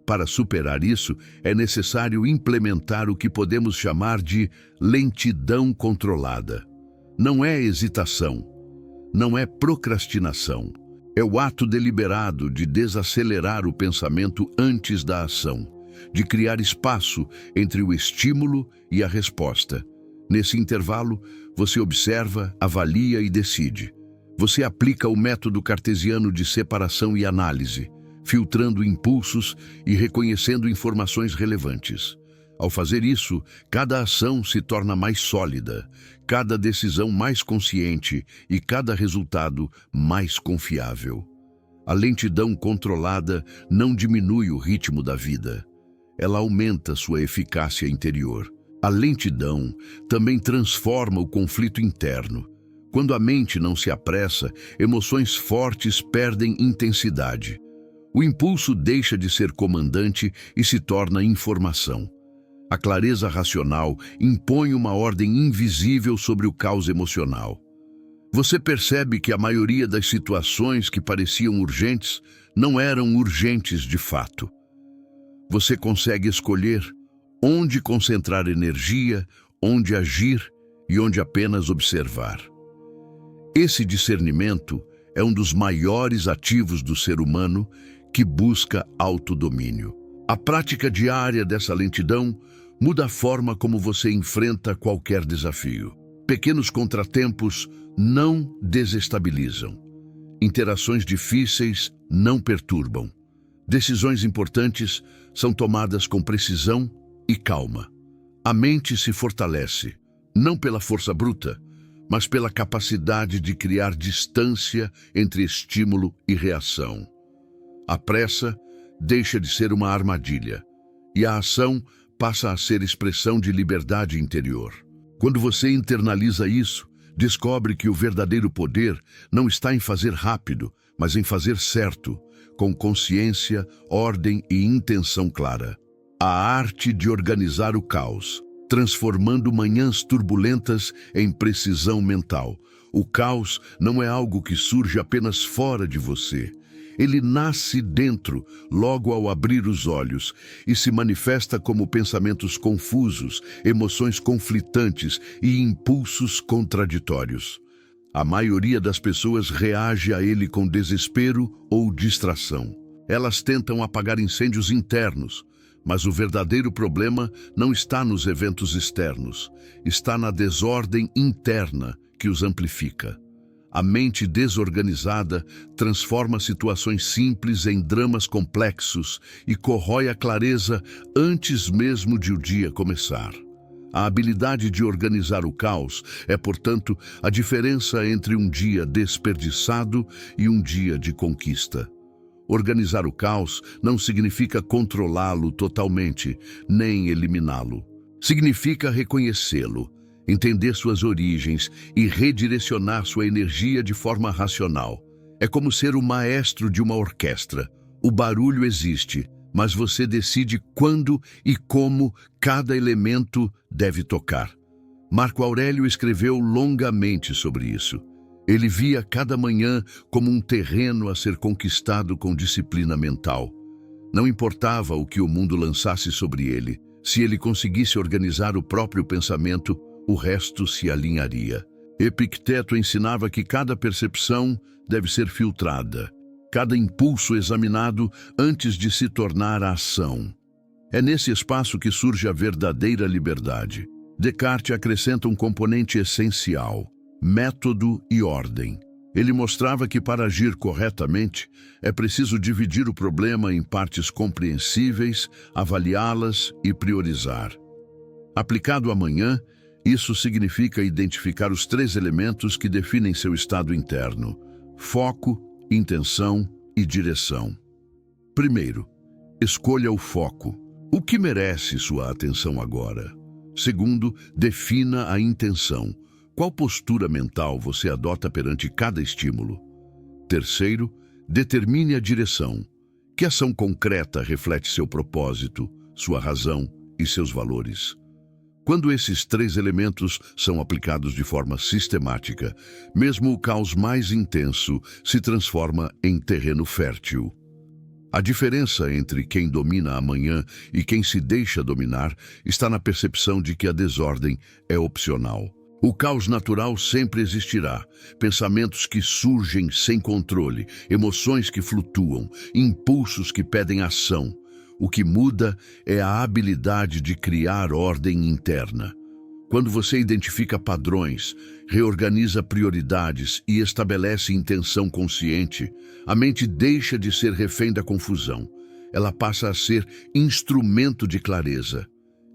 Para superar isso, é necessário implementar o que podemos chamar de lentidão controlada. Não é hesitação, não é procrastinação. É o ato deliberado de desacelerar o pensamento antes da ação, de criar espaço entre o estímulo e a resposta. Nesse intervalo, você observa, avalia e decide. Você aplica o método cartesiano de separação e análise, filtrando impulsos e reconhecendo informações relevantes. Ao fazer isso, cada ação se torna mais sólida, cada decisão mais consciente e cada resultado mais confiável. A lentidão controlada não diminui o ritmo da vida. Ela aumenta sua eficácia interior. A lentidão também transforma o conflito interno. Quando a mente não se apressa, emoções fortes perdem intensidade. O impulso deixa de ser comandante e se torna informação. A clareza racional impõe uma ordem invisível sobre o caos emocional. Você percebe que a maioria das situações que pareciam urgentes não eram urgentes de fato. Você consegue escolher onde concentrar energia, onde agir e onde apenas observar. Esse discernimento é um dos maiores ativos do ser humano que busca autodomínio. A prática diária dessa lentidão muda a forma como você enfrenta qualquer desafio. Pequenos contratempos não desestabilizam. Interações difíceis não perturbam. Decisões importantes são tomadas com precisão e calma. A mente se fortalece, não pela força bruta, mas pela capacidade de criar distância entre estímulo e reação. A pressa deixa de ser uma armadilha, e a ação passa a ser expressão de liberdade interior. Quando você internaliza isso, descobre que o verdadeiro poder não está em fazer rápido, mas em fazer certo, com consciência, ordem e intenção clara. A arte de organizar o caos, transformando manhãs turbulentas em precisão mental. O caos não é algo que surge apenas fora de você. Ele nasce dentro, logo ao abrir os olhos, e se manifesta como pensamentos confusos, emoções conflitantes e impulsos contraditórios. A maioria das pessoas reage a ele com desespero ou distração. Elas tentam apagar incêndios internos, mas o verdadeiro problema não está nos eventos externos, está na desordem interna que os amplifica. A mente desorganizada transforma situações simples em dramas complexos e corrói a clareza antes mesmo de o dia começar. A habilidade de organizar o caos é, portanto, a diferença entre um dia desperdiçado e um dia de conquista. Organizar o caos não significa controlá-lo totalmente, nem eliminá-lo. Significa reconhecê-lo, entender suas origens e redirecionar sua energia de forma racional. É como ser o maestro de uma orquestra. O barulho existe, mas você decide quando e como cada elemento deve tocar. Marco Aurélio escreveu longamente sobre isso. Ele via cada manhã como um terreno a ser conquistado com disciplina mental. Não importava o que o mundo lançasse sobre ele. Se ele conseguisse organizar o próprio pensamento, o resto se alinharia. Epicteto ensinava que cada percepção deve ser filtrada, cada impulso examinado antes de se tornar a ação. É nesse espaço que surge a verdadeira liberdade. Descartes acrescenta um componente essencial: método e ordem. Ele mostrava que para agir corretamente é preciso dividir o problema em partes compreensíveis, avaliá-las e priorizar. Aplicado amanhã, isso significa identificar os 3 elementos que definem seu estado interno: foco, intenção e direção. Primeiro, escolha o foco. O que merece sua atenção agora? Segundo, defina a intenção. Qual postura mental você adota perante cada estímulo? Terceiro, determine a direção. Que ação concreta reflete seu propósito, sua razão e seus valores? Quando esses 3 elementos são aplicados de forma sistemática, mesmo o caos mais intenso se transforma em terreno fértil. A diferença entre quem domina amanhã e quem se deixa dominar está na percepção de que a desordem é opcional. O caos natural sempre existirá, pensamentos que surgem sem controle, emoções que flutuam, impulsos que pedem ação. O que muda é a habilidade de criar ordem interna. Quando você identifica padrões, reorganiza prioridades e estabelece intenção consciente, a mente deixa de ser refém da confusão. Ela passa a ser instrumento de clareza.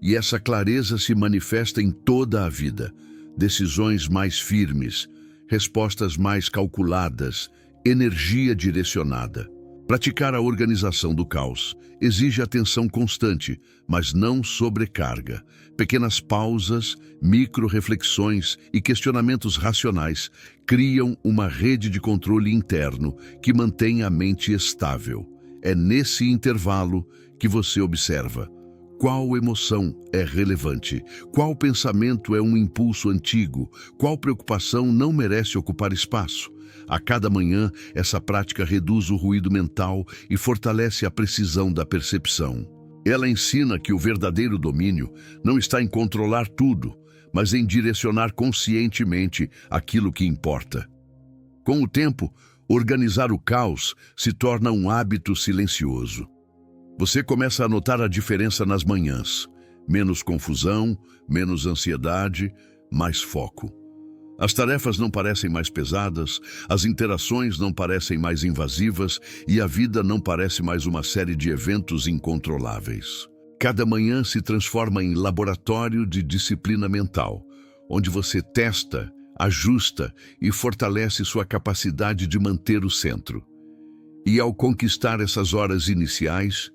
E essa clareza se manifesta em toda a vida. Decisões mais firmes, respostas mais calculadas, energia direcionada. Praticar a organização do caos exige atenção constante, mas não sobrecarga. Pequenas pausas, micro-reflexões e questionamentos racionais criam uma rede de controle interno que mantém a mente estável. É nesse intervalo que você observa qual emoção é relevante, qual pensamento é um impulso antigo, qual preocupação não merece ocupar espaço. A cada manhã, essa prática reduz o ruído mental e fortalece a precisão da percepção. Ela ensina que o verdadeiro domínio não está em controlar tudo, mas em direcionar conscientemente aquilo que importa. Com o tempo, organizar o caos se torna um hábito silencioso. Você começa a notar a diferença nas manhãs. Menos confusão, menos ansiedade, mais foco. As tarefas não parecem mais pesadas, as interações não parecem mais invasivas e a vida não parece mais uma série de eventos incontroláveis. Cada manhã se transforma em laboratório de disciplina mental, onde você testa, ajusta e fortalece sua capacidade de manter o centro. E ao conquistar essas horas iniciais,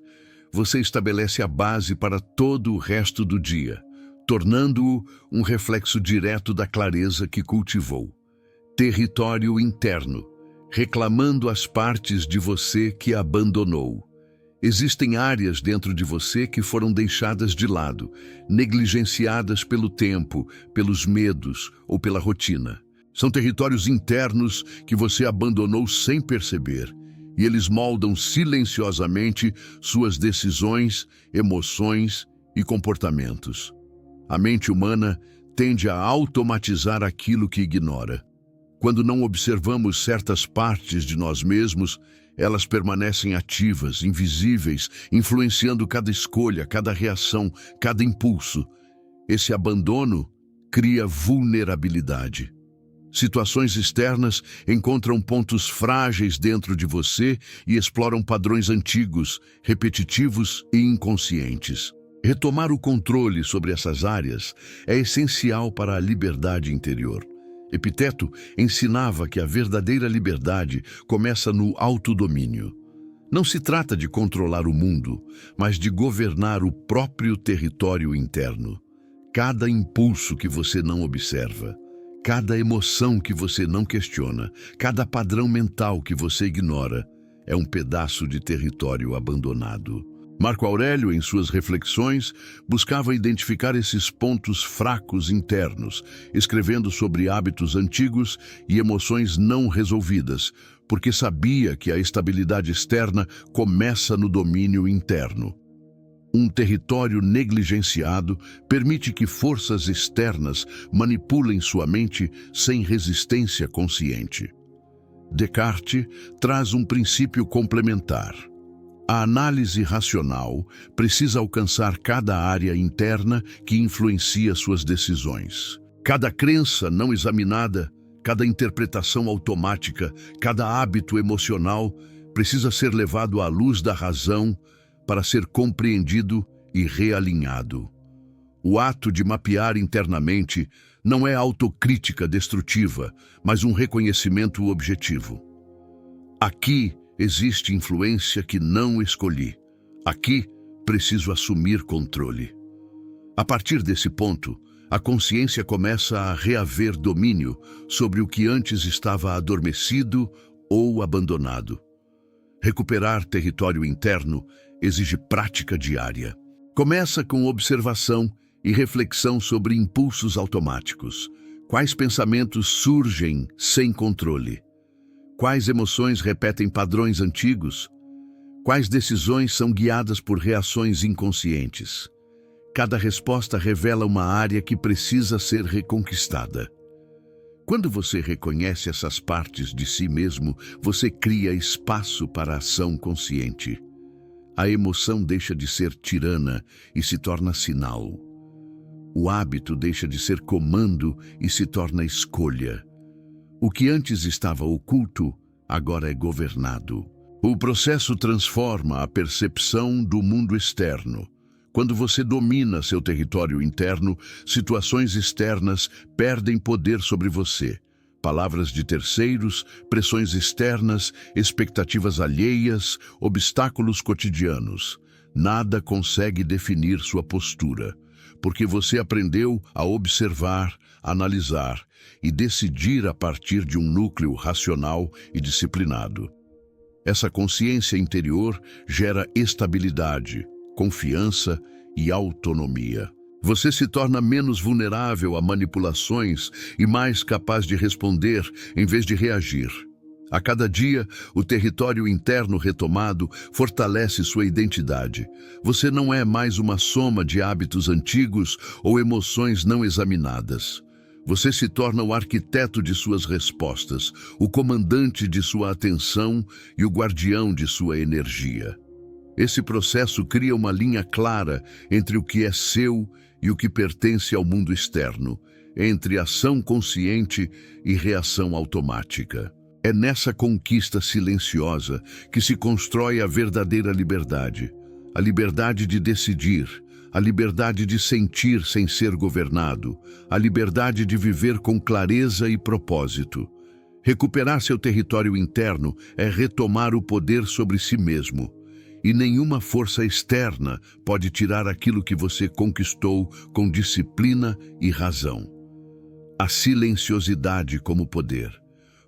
você estabelece a base para todo o resto do dia, tornando-o um reflexo direto da clareza que cultivou. Território interno, reclamando as partes de você que abandonou. Existem áreas dentro de você que foram deixadas de lado, negligenciadas pelo tempo, pelos medos ou pela rotina. São territórios internos que você abandonou sem perceber. e eles moldam silenciosamente suas decisões, emoções e comportamentos. A mente humana tende a automatizar aquilo que ignora. Quando não observamos certas partes de nós mesmos, elas permanecem ativas, invisíveis, influenciando cada escolha, cada reação, cada impulso. Esse abandono cria vulnerabilidade. Situações externas encontram pontos frágeis dentro de você e exploram padrões antigos, repetitivos e inconscientes. Retomar o controle sobre essas áreas é essencial para a liberdade interior. Epiteto ensinava que a verdadeira liberdade começa no autodomínio. Não se trata de controlar o mundo, mas de governar o próprio território interno. Cada impulso que você não observa, cada emoção que você não questiona, cada padrão mental que você ignora, é um pedaço de território abandonado. Marco Aurélio, em suas reflexões, buscava identificar esses pontos fracos internos, escrevendo sobre hábitos antigos e emoções não resolvidas, porque sabia que a estabilidade externa começa no domínio interno. Um território negligenciado permite que forças externas manipulem sua mente sem resistência consciente. Descartes traz um princípio complementar. A análise racional precisa alcançar cada área interna que influencia suas decisões. Cada crença não examinada, cada interpretação automática, cada hábito emocional precisa ser levado à luz da razão para ser compreendido e realinhado. O ato de mapear internamente não é autocrítica destrutiva, mas um reconhecimento objetivo. Aqui existe influência que não escolhi. Aqui preciso assumir controle. A partir desse ponto, a consciência começa a reaver domínio sobre o que antes estava adormecido ou abandonado. Recuperar território interno exige prática diária. Começa com observação e reflexão sobre impulsos automáticos. Quais pensamentos surgem sem controle? Quais emoções repetem padrões antigos? Quais decisões são guiadas por reações inconscientes? Cada resposta revela uma área que precisa ser reconquistada. Quando você reconhece essas partes de si mesmo, você cria espaço para a ação consciente. A emoção deixa de ser tirana e se torna sinal. O hábito deixa de ser comando e se torna escolha. O que antes estava oculto, agora é governado. O processo transforma a percepção do mundo externo. Quando você domina seu território interno, situações externas perdem poder sobre você. Palavras de terceiros, pressões externas, expectativas alheias, obstáculos cotidianos. Nada consegue definir sua postura, porque você aprendeu a observar, analisar e decidir a partir de um núcleo racional e disciplinado. Essa consciência interior gera estabilidade, confiança e autonomia. Você se torna menos vulnerável a manipulações e mais capaz de responder em vez de reagir. A cada dia, o território interno retomado fortalece sua identidade. Você não é mais uma soma de hábitos antigos ou emoções não examinadas. Você se torna o arquiteto de suas respostas, o comandante de sua atenção e o guardião de sua energia. Esse processo cria uma linha clara entre o que é seu e o que pertence ao mundo externo, entre ação consciente e reação automática. É nessa conquista silenciosa que se constrói a verdadeira liberdade. A liberdade de decidir, a liberdade de sentir sem ser governado, a liberdade de viver com clareza e propósito. Recuperar seu território interno é retomar o poder sobre si mesmo. E nenhuma força externa pode tirar aquilo que você conquistou com disciplina e razão. A silenciosidade como poder,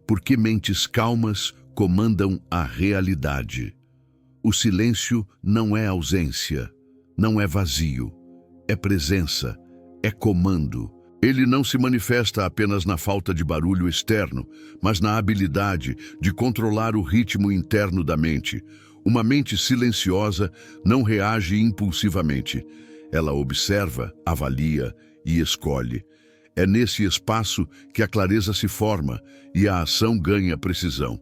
porque mentes calmas comandam a realidade. O silêncio não é ausência, não é vazio, é presença, é comando, Ele não se manifesta apenas na falta de barulho externo, mas na habilidade de controlar o ritmo interno da mente. Uma mente silenciosa não reage impulsivamente. Ela observa, avalia e escolhe. É nesse espaço que a clareza se forma e a ação ganha precisão.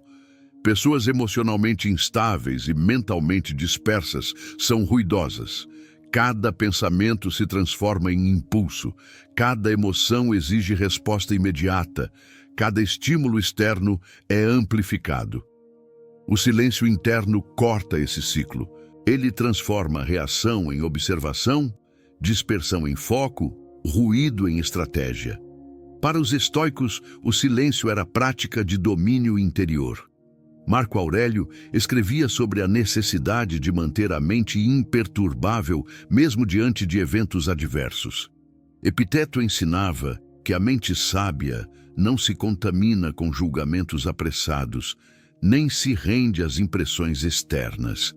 Pessoas emocionalmente instáveis e mentalmente dispersas são ruidosas. Cada pensamento se transforma em impulso. Cada emoção exige resposta imediata. Cada estímulo externo é amplificado. O silêncio interno corta esse ciclo. Ele transforma reação em observação, dispersão em foco, ruído em estratégia. Para os estoicos, o silêncio era prática de domínio interior. Marco Aurélio escrevia sobre a necessidade de manter a mente imperturbável mesmo diante de eventos adversos. Epiteto ensinava que a mente sábia não se contamina com julgamentos apressados, nem se rende às impressões externas.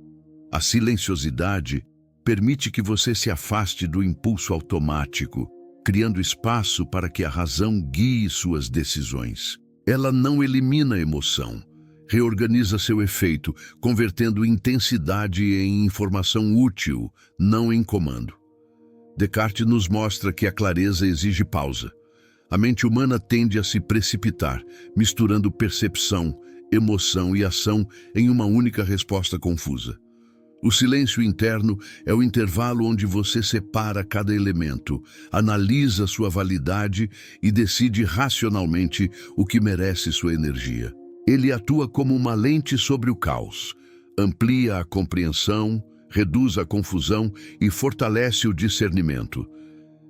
A silenciosidade permite que você se afaste do impulso automático, criando espaço para que a razão guie suas decisões. Ela não elimina a emoção, reorganiza seu efeito, convertendo intensidade em informação útil, não em comando. Descartes nos mostra que a clareza exige pausa. A mente humana tende a se precipitar, misturando percepção, emoção e ação em uma única resposta confusa. O silêncio interno é o intervalo onde você separa cada elemento, analisa sua validade e decide racionalmente o que merece sua energia. Ele atua como uma lente sobre o caos, amplia a compreensão, reduz a confusão e fortalece o discernimento.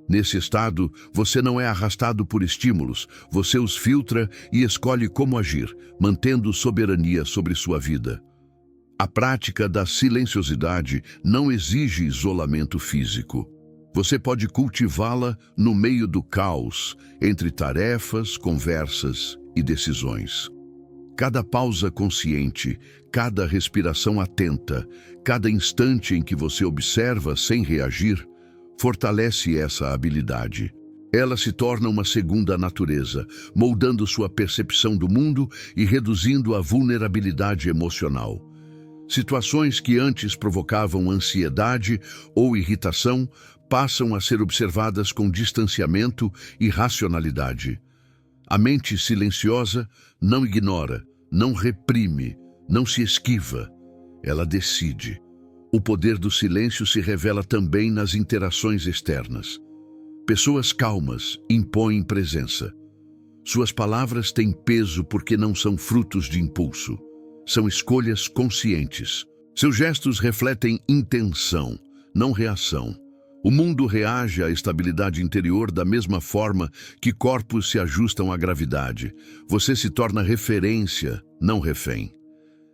Nesse estado, você não é arrastado por estímulos, você os filtra e escolhe como agir, mantendo soberania sobre sua vida. A prática da silenciosidade não exige isolamento físico. Você pode cultivá-la no meio do caos, entre tarefas, conversas e decisões. Cada pausa consciente, cada respiração atenta, cada instante em que você observa sem reagir, fortalece essa habilidade. Ela se torna uma segunda natureza, moldando sua percepção do mundo e reduzindo a vulnerabilidade emocional. Situações que antes provocavam ansiedade ou irritação passam a ser observadas com distanciamento e racionalidade. A mente silenciosa não ignora, não reprime, não se esquiva. Ela decide. O poder do silêncio se revela também nas interações externas. Pessoas calmas impõem presença. Suas palavras têm peso porque não são frutos de impulso. São escolhas conscientes. Seus gestos refletem intenção, não reação. O mundo reage à estabilidade interior da mesma forma que corpos se ajustam à gravidade. Você se torna referência, não refém.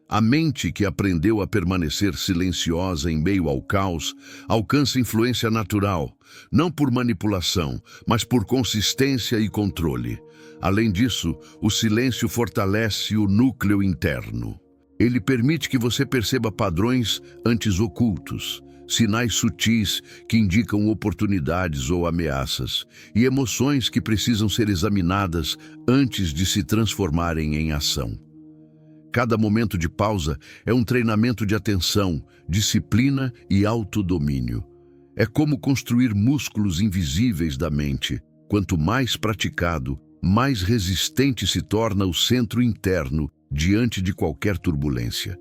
A mente que aprendeu a permanecer silenciosa em meio ao caos alcança influência natural, não por manipulação, mas por consistência e controle. Além disso, o silêncio fortalece o núcleo interno. Ele permite que você perceba padrões antes ocultos, sinais sutis que indicam oportunidades ou ameaças, e emoções que precisam ser examinadas antes de se transformarem em ação. Cada momento de pausa é um treinamento de atenção, disciplina e autodomínio. É como construir músculos invisíveis da mente. Quanto mais praticado, mais resistente se torna o centro interno diante de qualquer turbulência.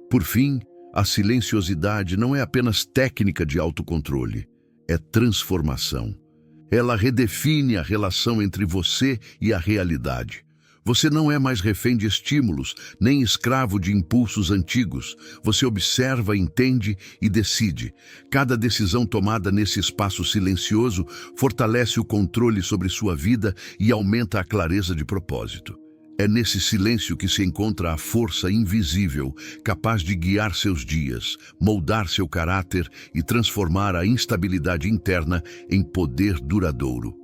Por fim, a silenciosidade não é apenas técnica de autocontrole, é transformação. Ela redefine a relação entre você e a realidade. Você não é mais refém de estímulos, nem escravo de impulsos antigos. Você observa, entende e decide. Cada decisão tomada nesse espaço silencioso fortalece o controle sobre sua vida e aumenta a clareza de propósito. É nesse silêncio que se encontra a força invisível, capaz de guiar seus dias, moldar seu caráter e transformar a instabilidade interna em poder duradouro.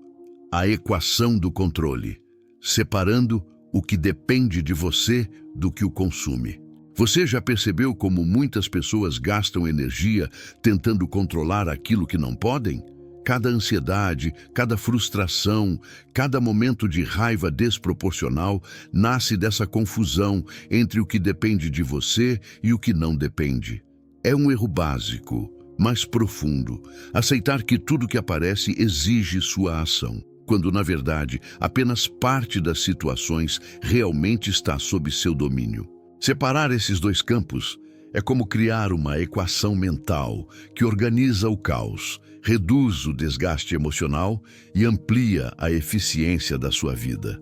A equação do controle, separando o que depende de você do que o consome. Você já percebeu como muitas pessoas gastam energia tentando controlar aquilo que não podem? Cada ansiedade, cada frustração, cada momento de raiva desproporcional nasce dessa confusão entre o que depende de você e o que não depende. É um erro básico, mas profundo, aceitar que tudo que aparece exige sua ação, quando, na verdade, apenas parte das situações realmente está sob seu domínio. Separar esses dois campos é como criar uma equação mental que organiza o caos, reduz o desgaste emocional e amplia a eficiência da sua vida.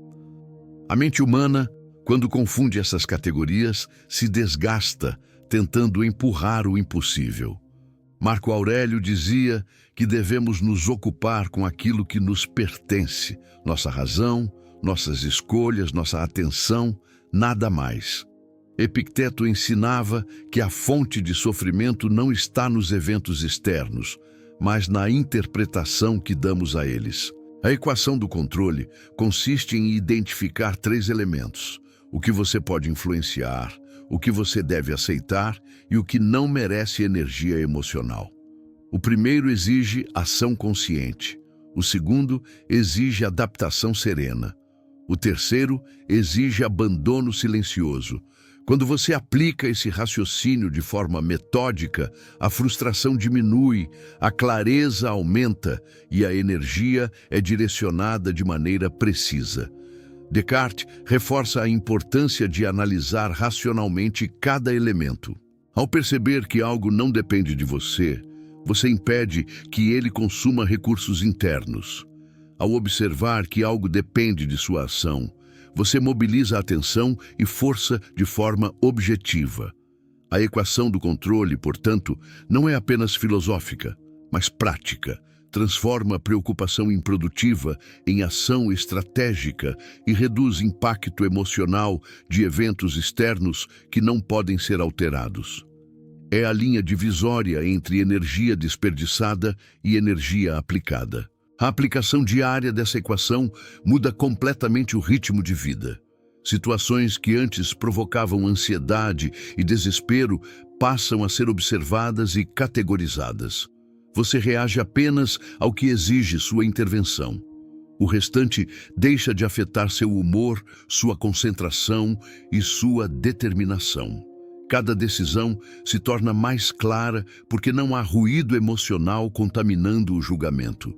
A mente humana, quando confunde essas categorias, se desgasta tentando empurrar o impossível. Marco Aurélio dizia que devemos nos ocupar com aquilo que nos pertence, nossa razão, nossas escolhas, nossa atenção, nada mais. Epicteto ensinava que a fonte de sofrimento não está nos eventos externos, mas na interpretação que damos a eles. A equação do controle consiste em identificar 3 elementos: o que você pode influenciar, o que você deve aceitar e o que não merece energia emocional. O primeiro exige ação consciente, o segundo exige adaptação serena, o terceiro exige abandono silencioso. Quando você aplica esse raciocínio de forma metódica, a frustração diminui, a clareza aumenta e a energia é direcionada de maneira precisa. Descartes reforça a importância de analisar racionalmente cada elemento. Ao perceber que algo não depende de você, você impede que ele consuma recursos internos. Ao observar que algo depende de sua ação, você mobiliza a atenção e força de forma objetiva. A equação do controle, portanto, não é apenas filosófica, mas prática. Transforma a preocupação improdutiva em ação estratégica e reduz impacto emocional de eventos externos que não podem ser alterados. É a linha divisória entre energia desperdiçada e energia aplicada. A aplicação diária dessa equação muda completamente o ritmo de vida. Situações que antes provocavam ansiedade e desespero passam a ser observadas e categorizadas. Você reage apenas ao que exige sua intervenção. O restante deixa de afetar seu humor, sua concentração e sua determinação. Cada decisão se torna mais clara porque não há ruído emocional contaminando o julgamento.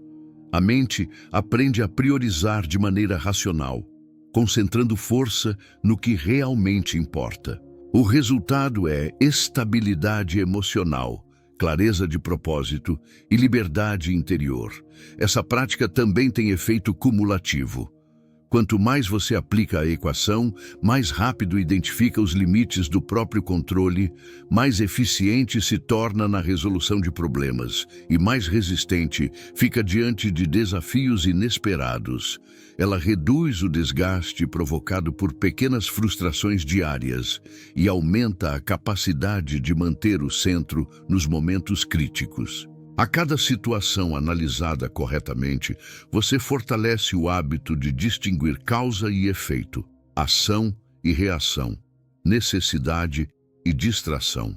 A mente aprende a priorizar de maneira racional, concentrando força no que realmente importa. O resultado é estabilidade emocional, clareza de propósito e liberdade interior. Essa prática também tem efeito cumulativo. Quanto mais você aplica a equação, mais rápido identifica os limites do próprio controle, mais eficiente se torna na resolução de problemas e mais resistente fica diante de desafios inesperados. Ela reduz o desgaste provocado por pequenas frustrações diárias e aumenta a capacidade de manter o centro nos momentos críticos. A cada situação analisada corretamente, você fortalece o hábito de distinguir causa e efeito, ação e reação, necessidade e distração.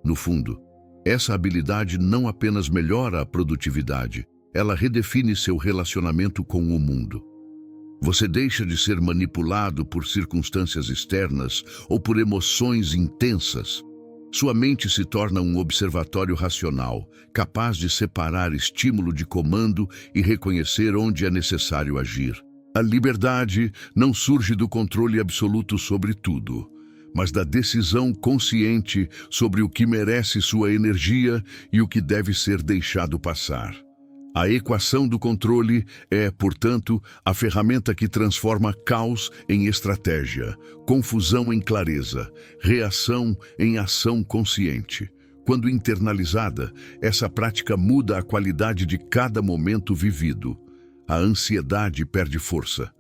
No fundo, essa habilidade não apenas melhora a produtividade, ela redefine seu relacionamento com o mundo. Você deixa de ser manipulado por circunstâncias externas ou por emoções intensas. Sua mente se torna um observatório racional, capaz de separar estímulo de comando e reconhecer onde é necessário agir. A liberdade não surge do controle absoluto sobre tudo, mas da decisão consciente sobre o que merece sua energia e o que deve ser deixado passar. A equação do controle é, portanto, a ferramenta que transforma caos em estratégia, confusão em clareza, reação em ação consciente. Quando internalizada, essa prática muda a qualidade de cada momento vivido. A ansiedade perde força.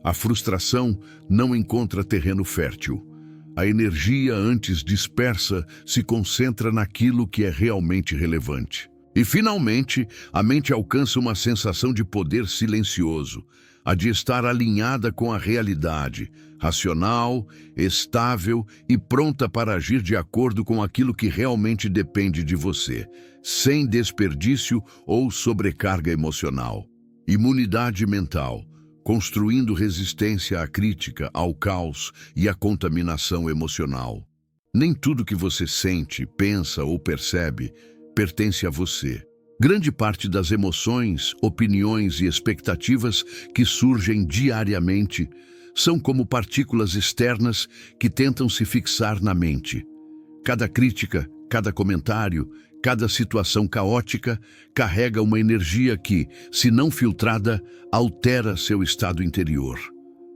A frustração não encontra terreno fértil. A energia antes dispersa se concentra naquilo que é realmente relevante. E, finalmente, a mente alcança uma sensação de poder silencioso. a de estar alinhada com a realidade, racional, estável e pronta para agir de acordo com aquilo que realmente depende de você, sem desperdício ou sobrecarga emocional. Imunidade mental, construindo resistência à crítica, ao caos e à contaminação emocional. Nem tudo que você sente, pensa ou percebe pertence a você. Grande parte das emoções, opiniões e expectativas que surgem diariamente são como partículas externas que tentam se fixar na mente. Cada crítica, cada comentário, cada situação caótica carrega uma energia que, se não filtrada, altera seu estado interior.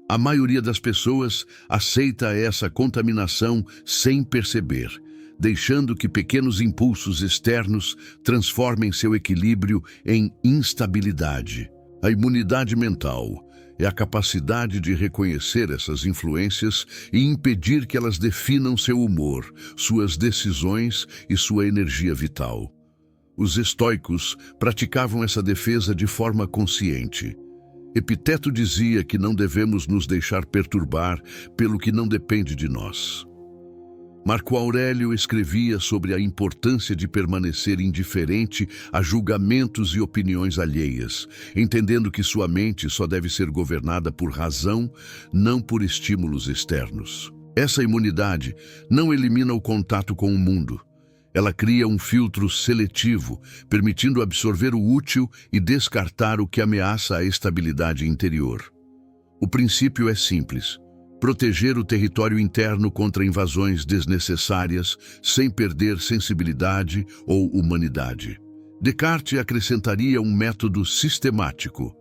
A maioria das pessoas aceita essa contaminação sem perceber, deixando que pequenos impulsos externos transformem seu equilíbrio em instabilidade. A imunidade mental é a capacidade de reconhecer essas influências e impedir que elas definam seu humor, suas decisões e sua energia vital. Os estoicos praticavam essa defesa de forma consciente. Epiteto dizia que não devemos nos deixar perturbar pelo que não depende de nós. Marco Aurélio escrevia sobre a importância de permanecer indiferente a julgamentos e opiniões alheias, entendendo que sua mente só deve ser governada por razão, não por estímulos externos. Essa imunidade não elimina o contato com o mundo. Ela cria um filtro seletivo, permitindo absorver o útil e descartar o que ameaça a estabilidade interior. O princípio é simples: proteger o território interno contra invasões desnecessárias, sem perder sensibilidade ou humanidade. Descartes acrescentaria um método sistemático: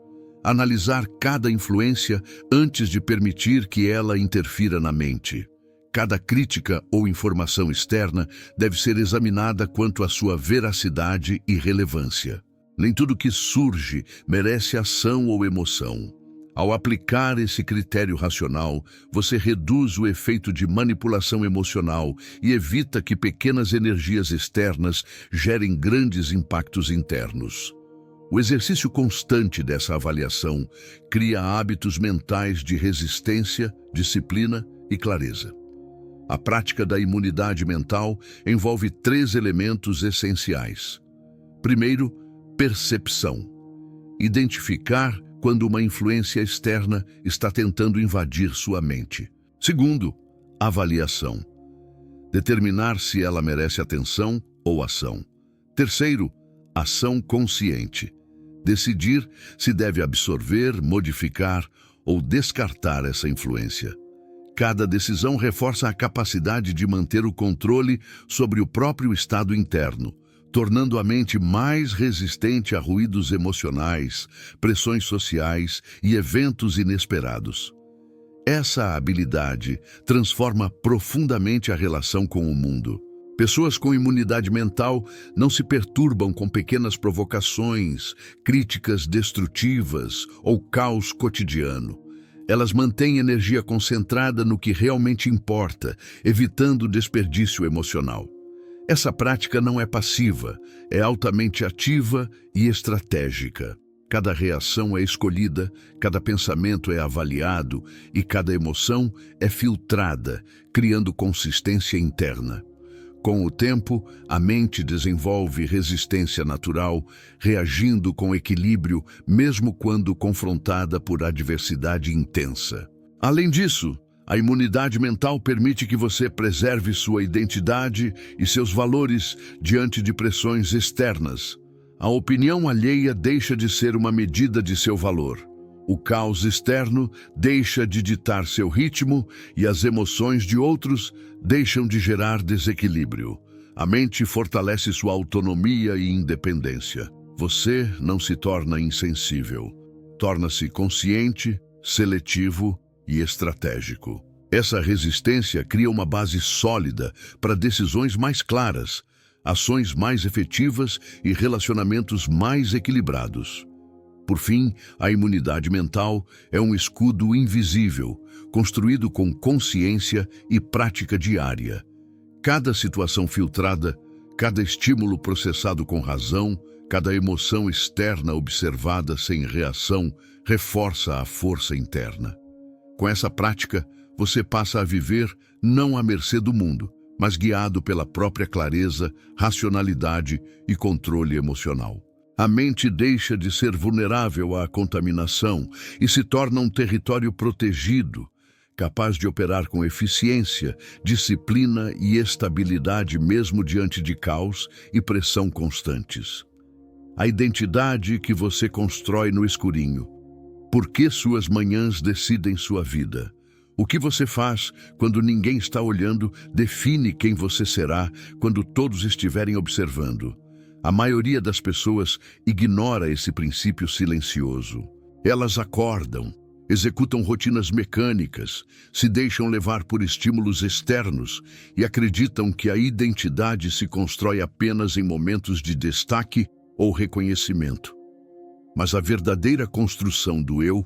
analisar cada influência antes de permitir que ela interfira na mente. Cada crítica ou informação externa deve ser examinada quanto à sua veracidade e relevância. Nem tudo que surge merece ação ou emoção. Ao aplicar esse critério racional, você reduz o efeito de manipulação emocional e evita que pequenas energias externas gerem grandes impactos internos. O exercício constante dessa avaliação cria hábitos mentais de resistência, disciplina e clareza. A prática da imunidade mental envolve 3 elementos essenciais. Primeiro, percepção. Identificar quando uma influência externa está tentando invadir sua mente. Segundo, avaliação. Determinar se ela merece atenção ou ação. Terceiro, ação consciente. Decidir se deve absorver, modificar ou descartar essa influência. Cada decisão reforça a capacidade de manter o controle sobre o próprio estado interno, tornando a mente mais resistente a ruídos emocionais, pressões sociais e eventos inesperados. Essa habilidade transforma profundamente a relação com o mundo. Pessoas com imunidade mental não se perturbam com pequenas provocações, críticas destrutivas ou caos cotidiano. Elas mantêm energia concentrada no que realmente importa, evitando desperdício emocional. Essa prática não é passiva, é altamente ativa e estratégica. Cada reação é escolhida, cada pensamento é avaliado e cada emoção é filtrada, criando consistência interna. Com o tempo, a mente desenvolve resistência natural, reagindo com equilíbrio, mesmo quando confrontada por adversidade intensa. Além disso, a imunidade mental permite que você preserve sua identidade e seus valores diante de pressões externas. A opinião alheia deixa de ser uma medida de seu valor. O caos externo deixa de ditar seu ritmo e as emoções de outros deixam de gerar desequilíbrio. A mente fortalece sua autonomia e independência. Você não se torna insensível. Torna-se consciente, seletivo e estratégico. Essa resistência cria uma base sólida para decisões mais claras, ações mais efetivas e relacionamentos mais equilibrados. Por fim, a imunidade mental é um escudo invisível, construído com consciência e prática diária. Cada situação filtrada, Cada estímulo processado com razão, cada emoção externa observada sem reação, reforça a força interna. Com essa prática, você passa a viver não à mercê do mundo, mas guiado pela própria clareza, racionalidade e controle emocional. A mente deixa de ser vulnerável à contaminação e se torna um território protegido, capaz de operar com eficiência, disciplina e estabilidade mesmo diante de caos e pressão constantes. A identidade que você constrói no escurinho. Por que suas manhãs decidem sua vida? O que você faz quando ninguém está olhando define quem você será quando todos estiverem observando. A maioria das pessoas ignora esse princípio silencioso. Elas acordam, executam rotinas mecânicas, se deixam levar por estímulos externos e acreditam que a identidade se constrói apenas em momentos de destaque ou reconhecimento. Mas a verdadeira construção do eu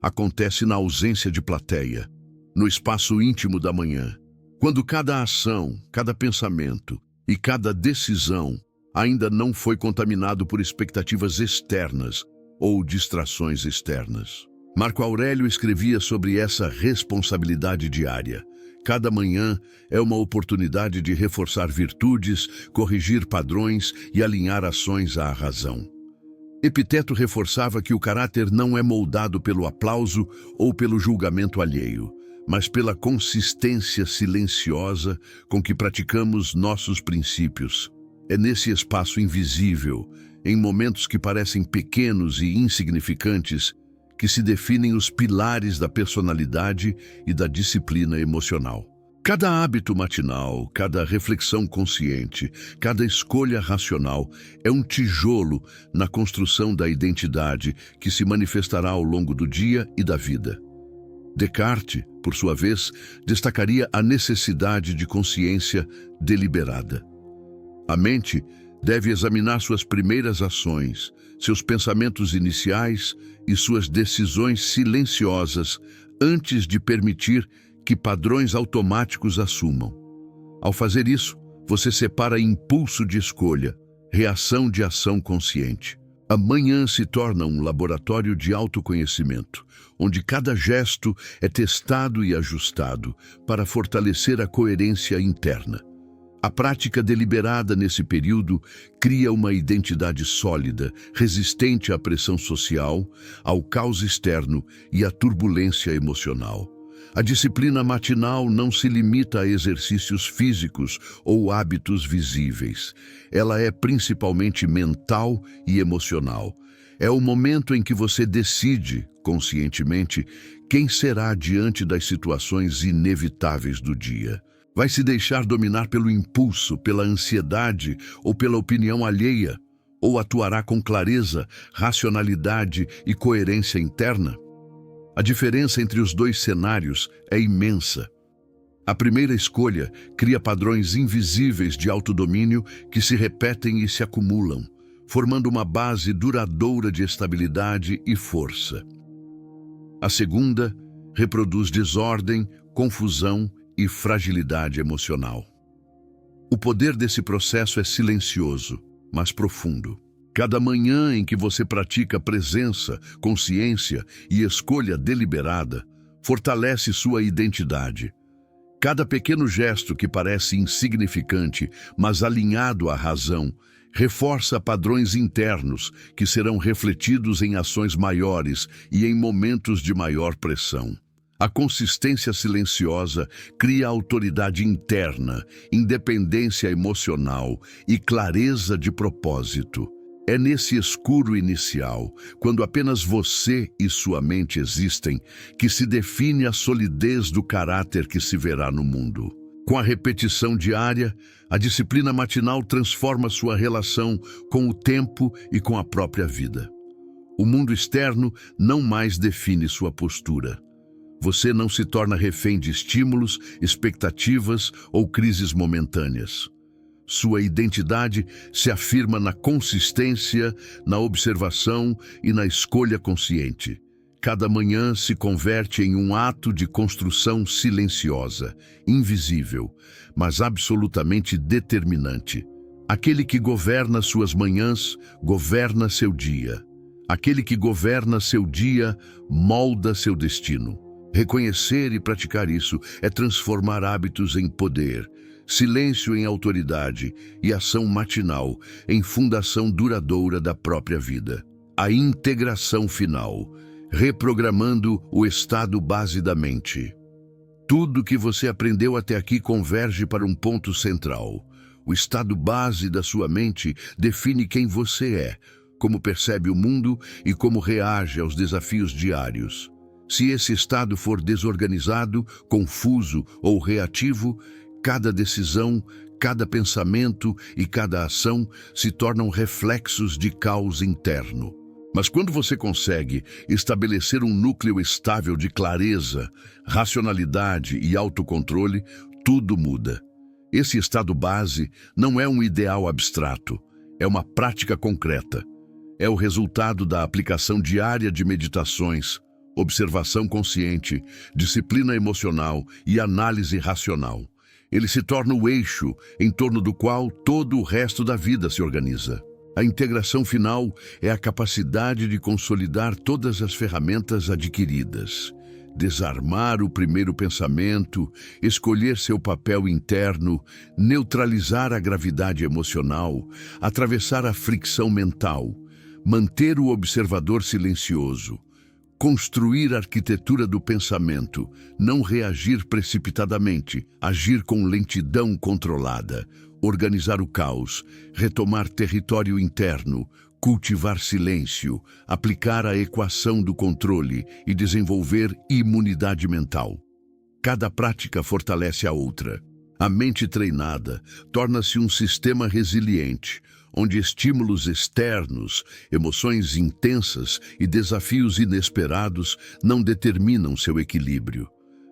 acontece na ausência de plateia, no espaço íntimo da manhã, quando cada ação, cada pensamento e cada decisão ainda não foi contaminado por expectativas externas ou distrações externas. Marco Aurélio escrevia sobre essa responsabilidade diária. Cada manhã é uma oportunidade de reforçar virtudes, corrigir padrões e alinhar ações à razão. Epiteto reforçava que o caráter não é moldado pelo aplauso ou pelo julgamento alheio, mas pela consistência silenciosa com que praticamos nossos princípios. É nesse espaço invisível, em momentos que parecem pequenos e insignificantes, que se definem os pilares da personalidade e da disciplina emocional. Cada hábito matinal, cada reflexão consciente, cada escolha racional é um tijolo na construção da identidade que se manifestará ao longo do dia e da vida. Descartes, por sua vez, destacaria a necessidade de consciência deliberada. A mente deve examinar suas primeiras ações, seus pensamentos iniciais e suas decisões silenciosas antes de permitir que padrões automáticos assumam. Ao fazer isso, você separa impulso de escolha, reação de ação consciente. A manhã se torna um laboratório de autoconhecimento, onde cada gesto é testado e ajustado para fortalecer a coerência interna. A prática deliberada nesse período cria uma identidade sólida, resistente à pressão social, ao caos externo e à turbulência emocional. A disciplina matinal não se limita a exercícios físicos ou hábitos visíveis. Ela é principalmente mental e emocional. É o momento em que você decide, conscientemente, quem será diante das situações inevitáveis do dia. Vai se deixar dominar pelo impulso, pela ansiedade ou pela opinião alheia? Ou atuará com clareza, racionalidade e coerência interna? A diferença entre os dois cenários é imensa. A primeira escolha cria padrões invisíveis de autodomínio que se repetem e se acumulam, formando uma base duradoura de estabilidade e força. A segunda reproduz desordem, confusão e fragilidade emocional. O poder desse processo é silencioso, mas profundo. Cada manhã em que você pratica presença, consciência e escolha deliberada, fortalece sua identidade. Cada pequeno gesto que parece insignificante, mas alinhado à razão, reforça padrões internos que serão refletidos em ações maiores e em momentos de maior pressão. A consistência silenciosa cria autoridade interna, independência emocional e clareza de propósito. É nesse escuro inicial, quando apenas você e sua mente existem, que se define a solidez do caráter que se verá no mundo. Com a repetição diária, a disciplina matinal transforma sua relação com o tempo e com a própria vida. O mundo externo não mais define sua postura. Você não se torna refém de estímulos, expectativas ou crises momentâneas. Sua identidade se afirma na consistência, na observação e na escolha consciente. Cada manhã se converte em um ato de construção silenciosa, invisível, mas absolutamente determinante. Aquele que governa suas manhãs, governa seu dia. Aquele que governa seu dia, molda seu destino. Reconhecer e praticar isso é transformar hábitos em poder, silêncio em autoridade e ação matinal em fundação duradoura da própria vida. A integração final, reprogramando o estado base da mente. Tudo que você aprendeu até aqui converge para um ponto central. O estado base da sua mente define quem você é, como percebe o mundo e como reage aos desafios diários. Se esse estado for desorganizado, confuso ou reativo, cada decisão, cada pensamento e cada ação se tornam reflexos de caos interno. Mas quando você consegue estabelecer um núcleo estável de clareza, racionalidade e autocontrole, tudo muda. Esse estado base não é um ideal abstrato, é uma prática concreta. É o resultado da aplicação diária de meditações, observação consciente, disciplina emocional e análise racional. Ele se torna o eixo em torno do qual todo o resto da vida se organiza. A integração final é a capacidade de consolidar todas as ferramentas adquiridas, desarmar o primeiro pensamento, escolher seu papel interno, neutralizar a gravidade emocional, atravessar a fricção mental, manter o observador silencioso, construir a arquitetura do pensamento, não reagir precipitadamente, agir com lentidão controlada, organizar o caos, retomar território interno, cultivar silêncio, aplicar a equação do controle e desenvolver imunidade mental. Cada prática fortalece a outra. A mente treinada torna-se um sistema resiliente, onde estímulos externos, emoções intensas e desafios inesperados não determinam seu equilíbrio.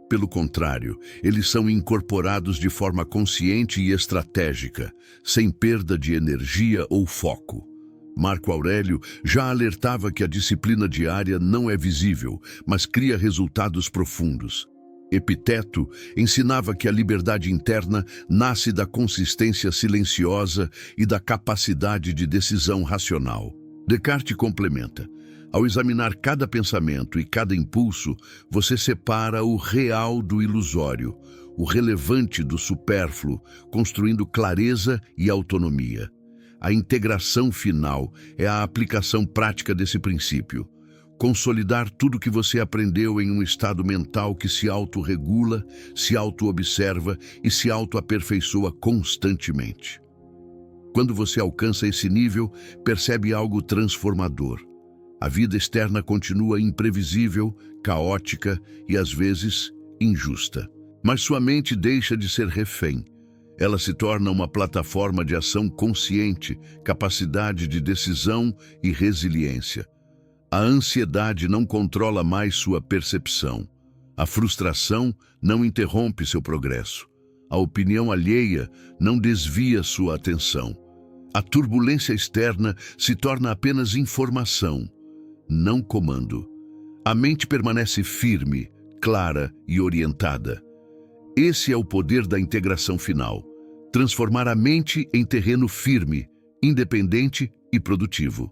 Pelo contrário, eles são incorporados de forma consciente e estratégica, sem perda de energia ou foco. Marco Aurélio já alertava que a disciplina diária não é visível, mas cria resultados profundos. Epiteto ensinava que a liberdade interna nasce da consistência silenciosa e da capacidade de decisão racional. Descartes complementa: ao examinar cada pensamento e cada impulso, você separa o real do ilusório, o relevante do supérfluo, construindo clareza e autonomia. A integração final é a aplicação prática desse princípio. Consolidar tudo que você aprendeu em um estado mental que se autorregula, se auto-observa e se auto-aperfeiçoa constantemente. Quando você alcança esse nível, percebe algo transformador. A vida externa continua imprevisível, caótica e, às vezes, injusta. Mas sua mente deixa de ser refém. Ela se torna uma plataforma de ação consciente, capacidade de decisão e resiliência. A ansiedade não controla mais sua percepção. A frustração não interrompe seu progresso. A opinião alheia não desvia sua atenção. A turbulência externa se torna apenas informação, não comando. A mente permanece firme, clara e orientada. Esse é o poder da integração final. Transformar a mente em terreno firme, independente e produtivo.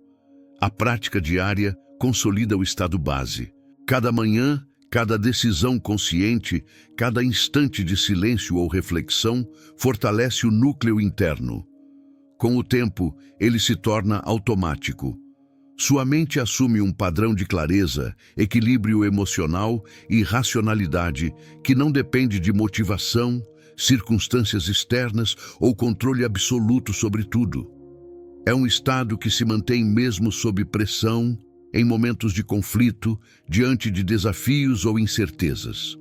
A prática diária consolida o estado base. Cada manhã, cada decisão consciente, cada instante de silêncio ou reflexão fortalece o núcleo interno. Com o tempo, ele se torna automático. Sua mente assume um padrão de clareza, equilíbrio emocional e racionalidade que não depende de motivação, circunstâncias externas ou controle absoluto sobre tudo. É um estado que se mantém mesmo sob pressão, em momentos de conflito, diante de desafios ou incertezas.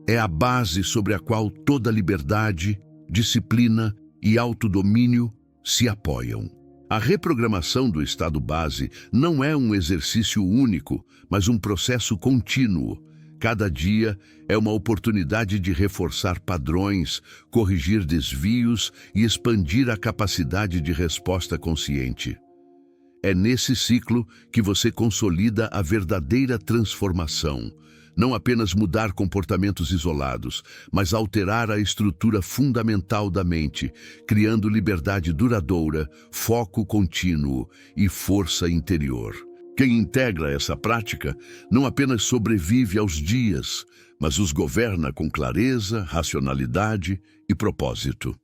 É a base sobre a qual toda liberdade, disciplina e autodomínio se apoiam. A reprogramação do estado base não é um exercício único, mas um processo contínuo. Cada dia é uma oportunidade de reforçar padrões, corrigir desvios e expandir a capacidade de resposta consciente. É nesse ciclo que você consolida a verdadeira transformação, não apenas mudar comportamentos isolados, mas alterar a estrutura fundamental da mente, criando liberdade duradoura, foco contínuo e força interior. Quem integra essa prática não apenas sobrevive aos dias, mas os governa com clareza, racionalidade e propósito.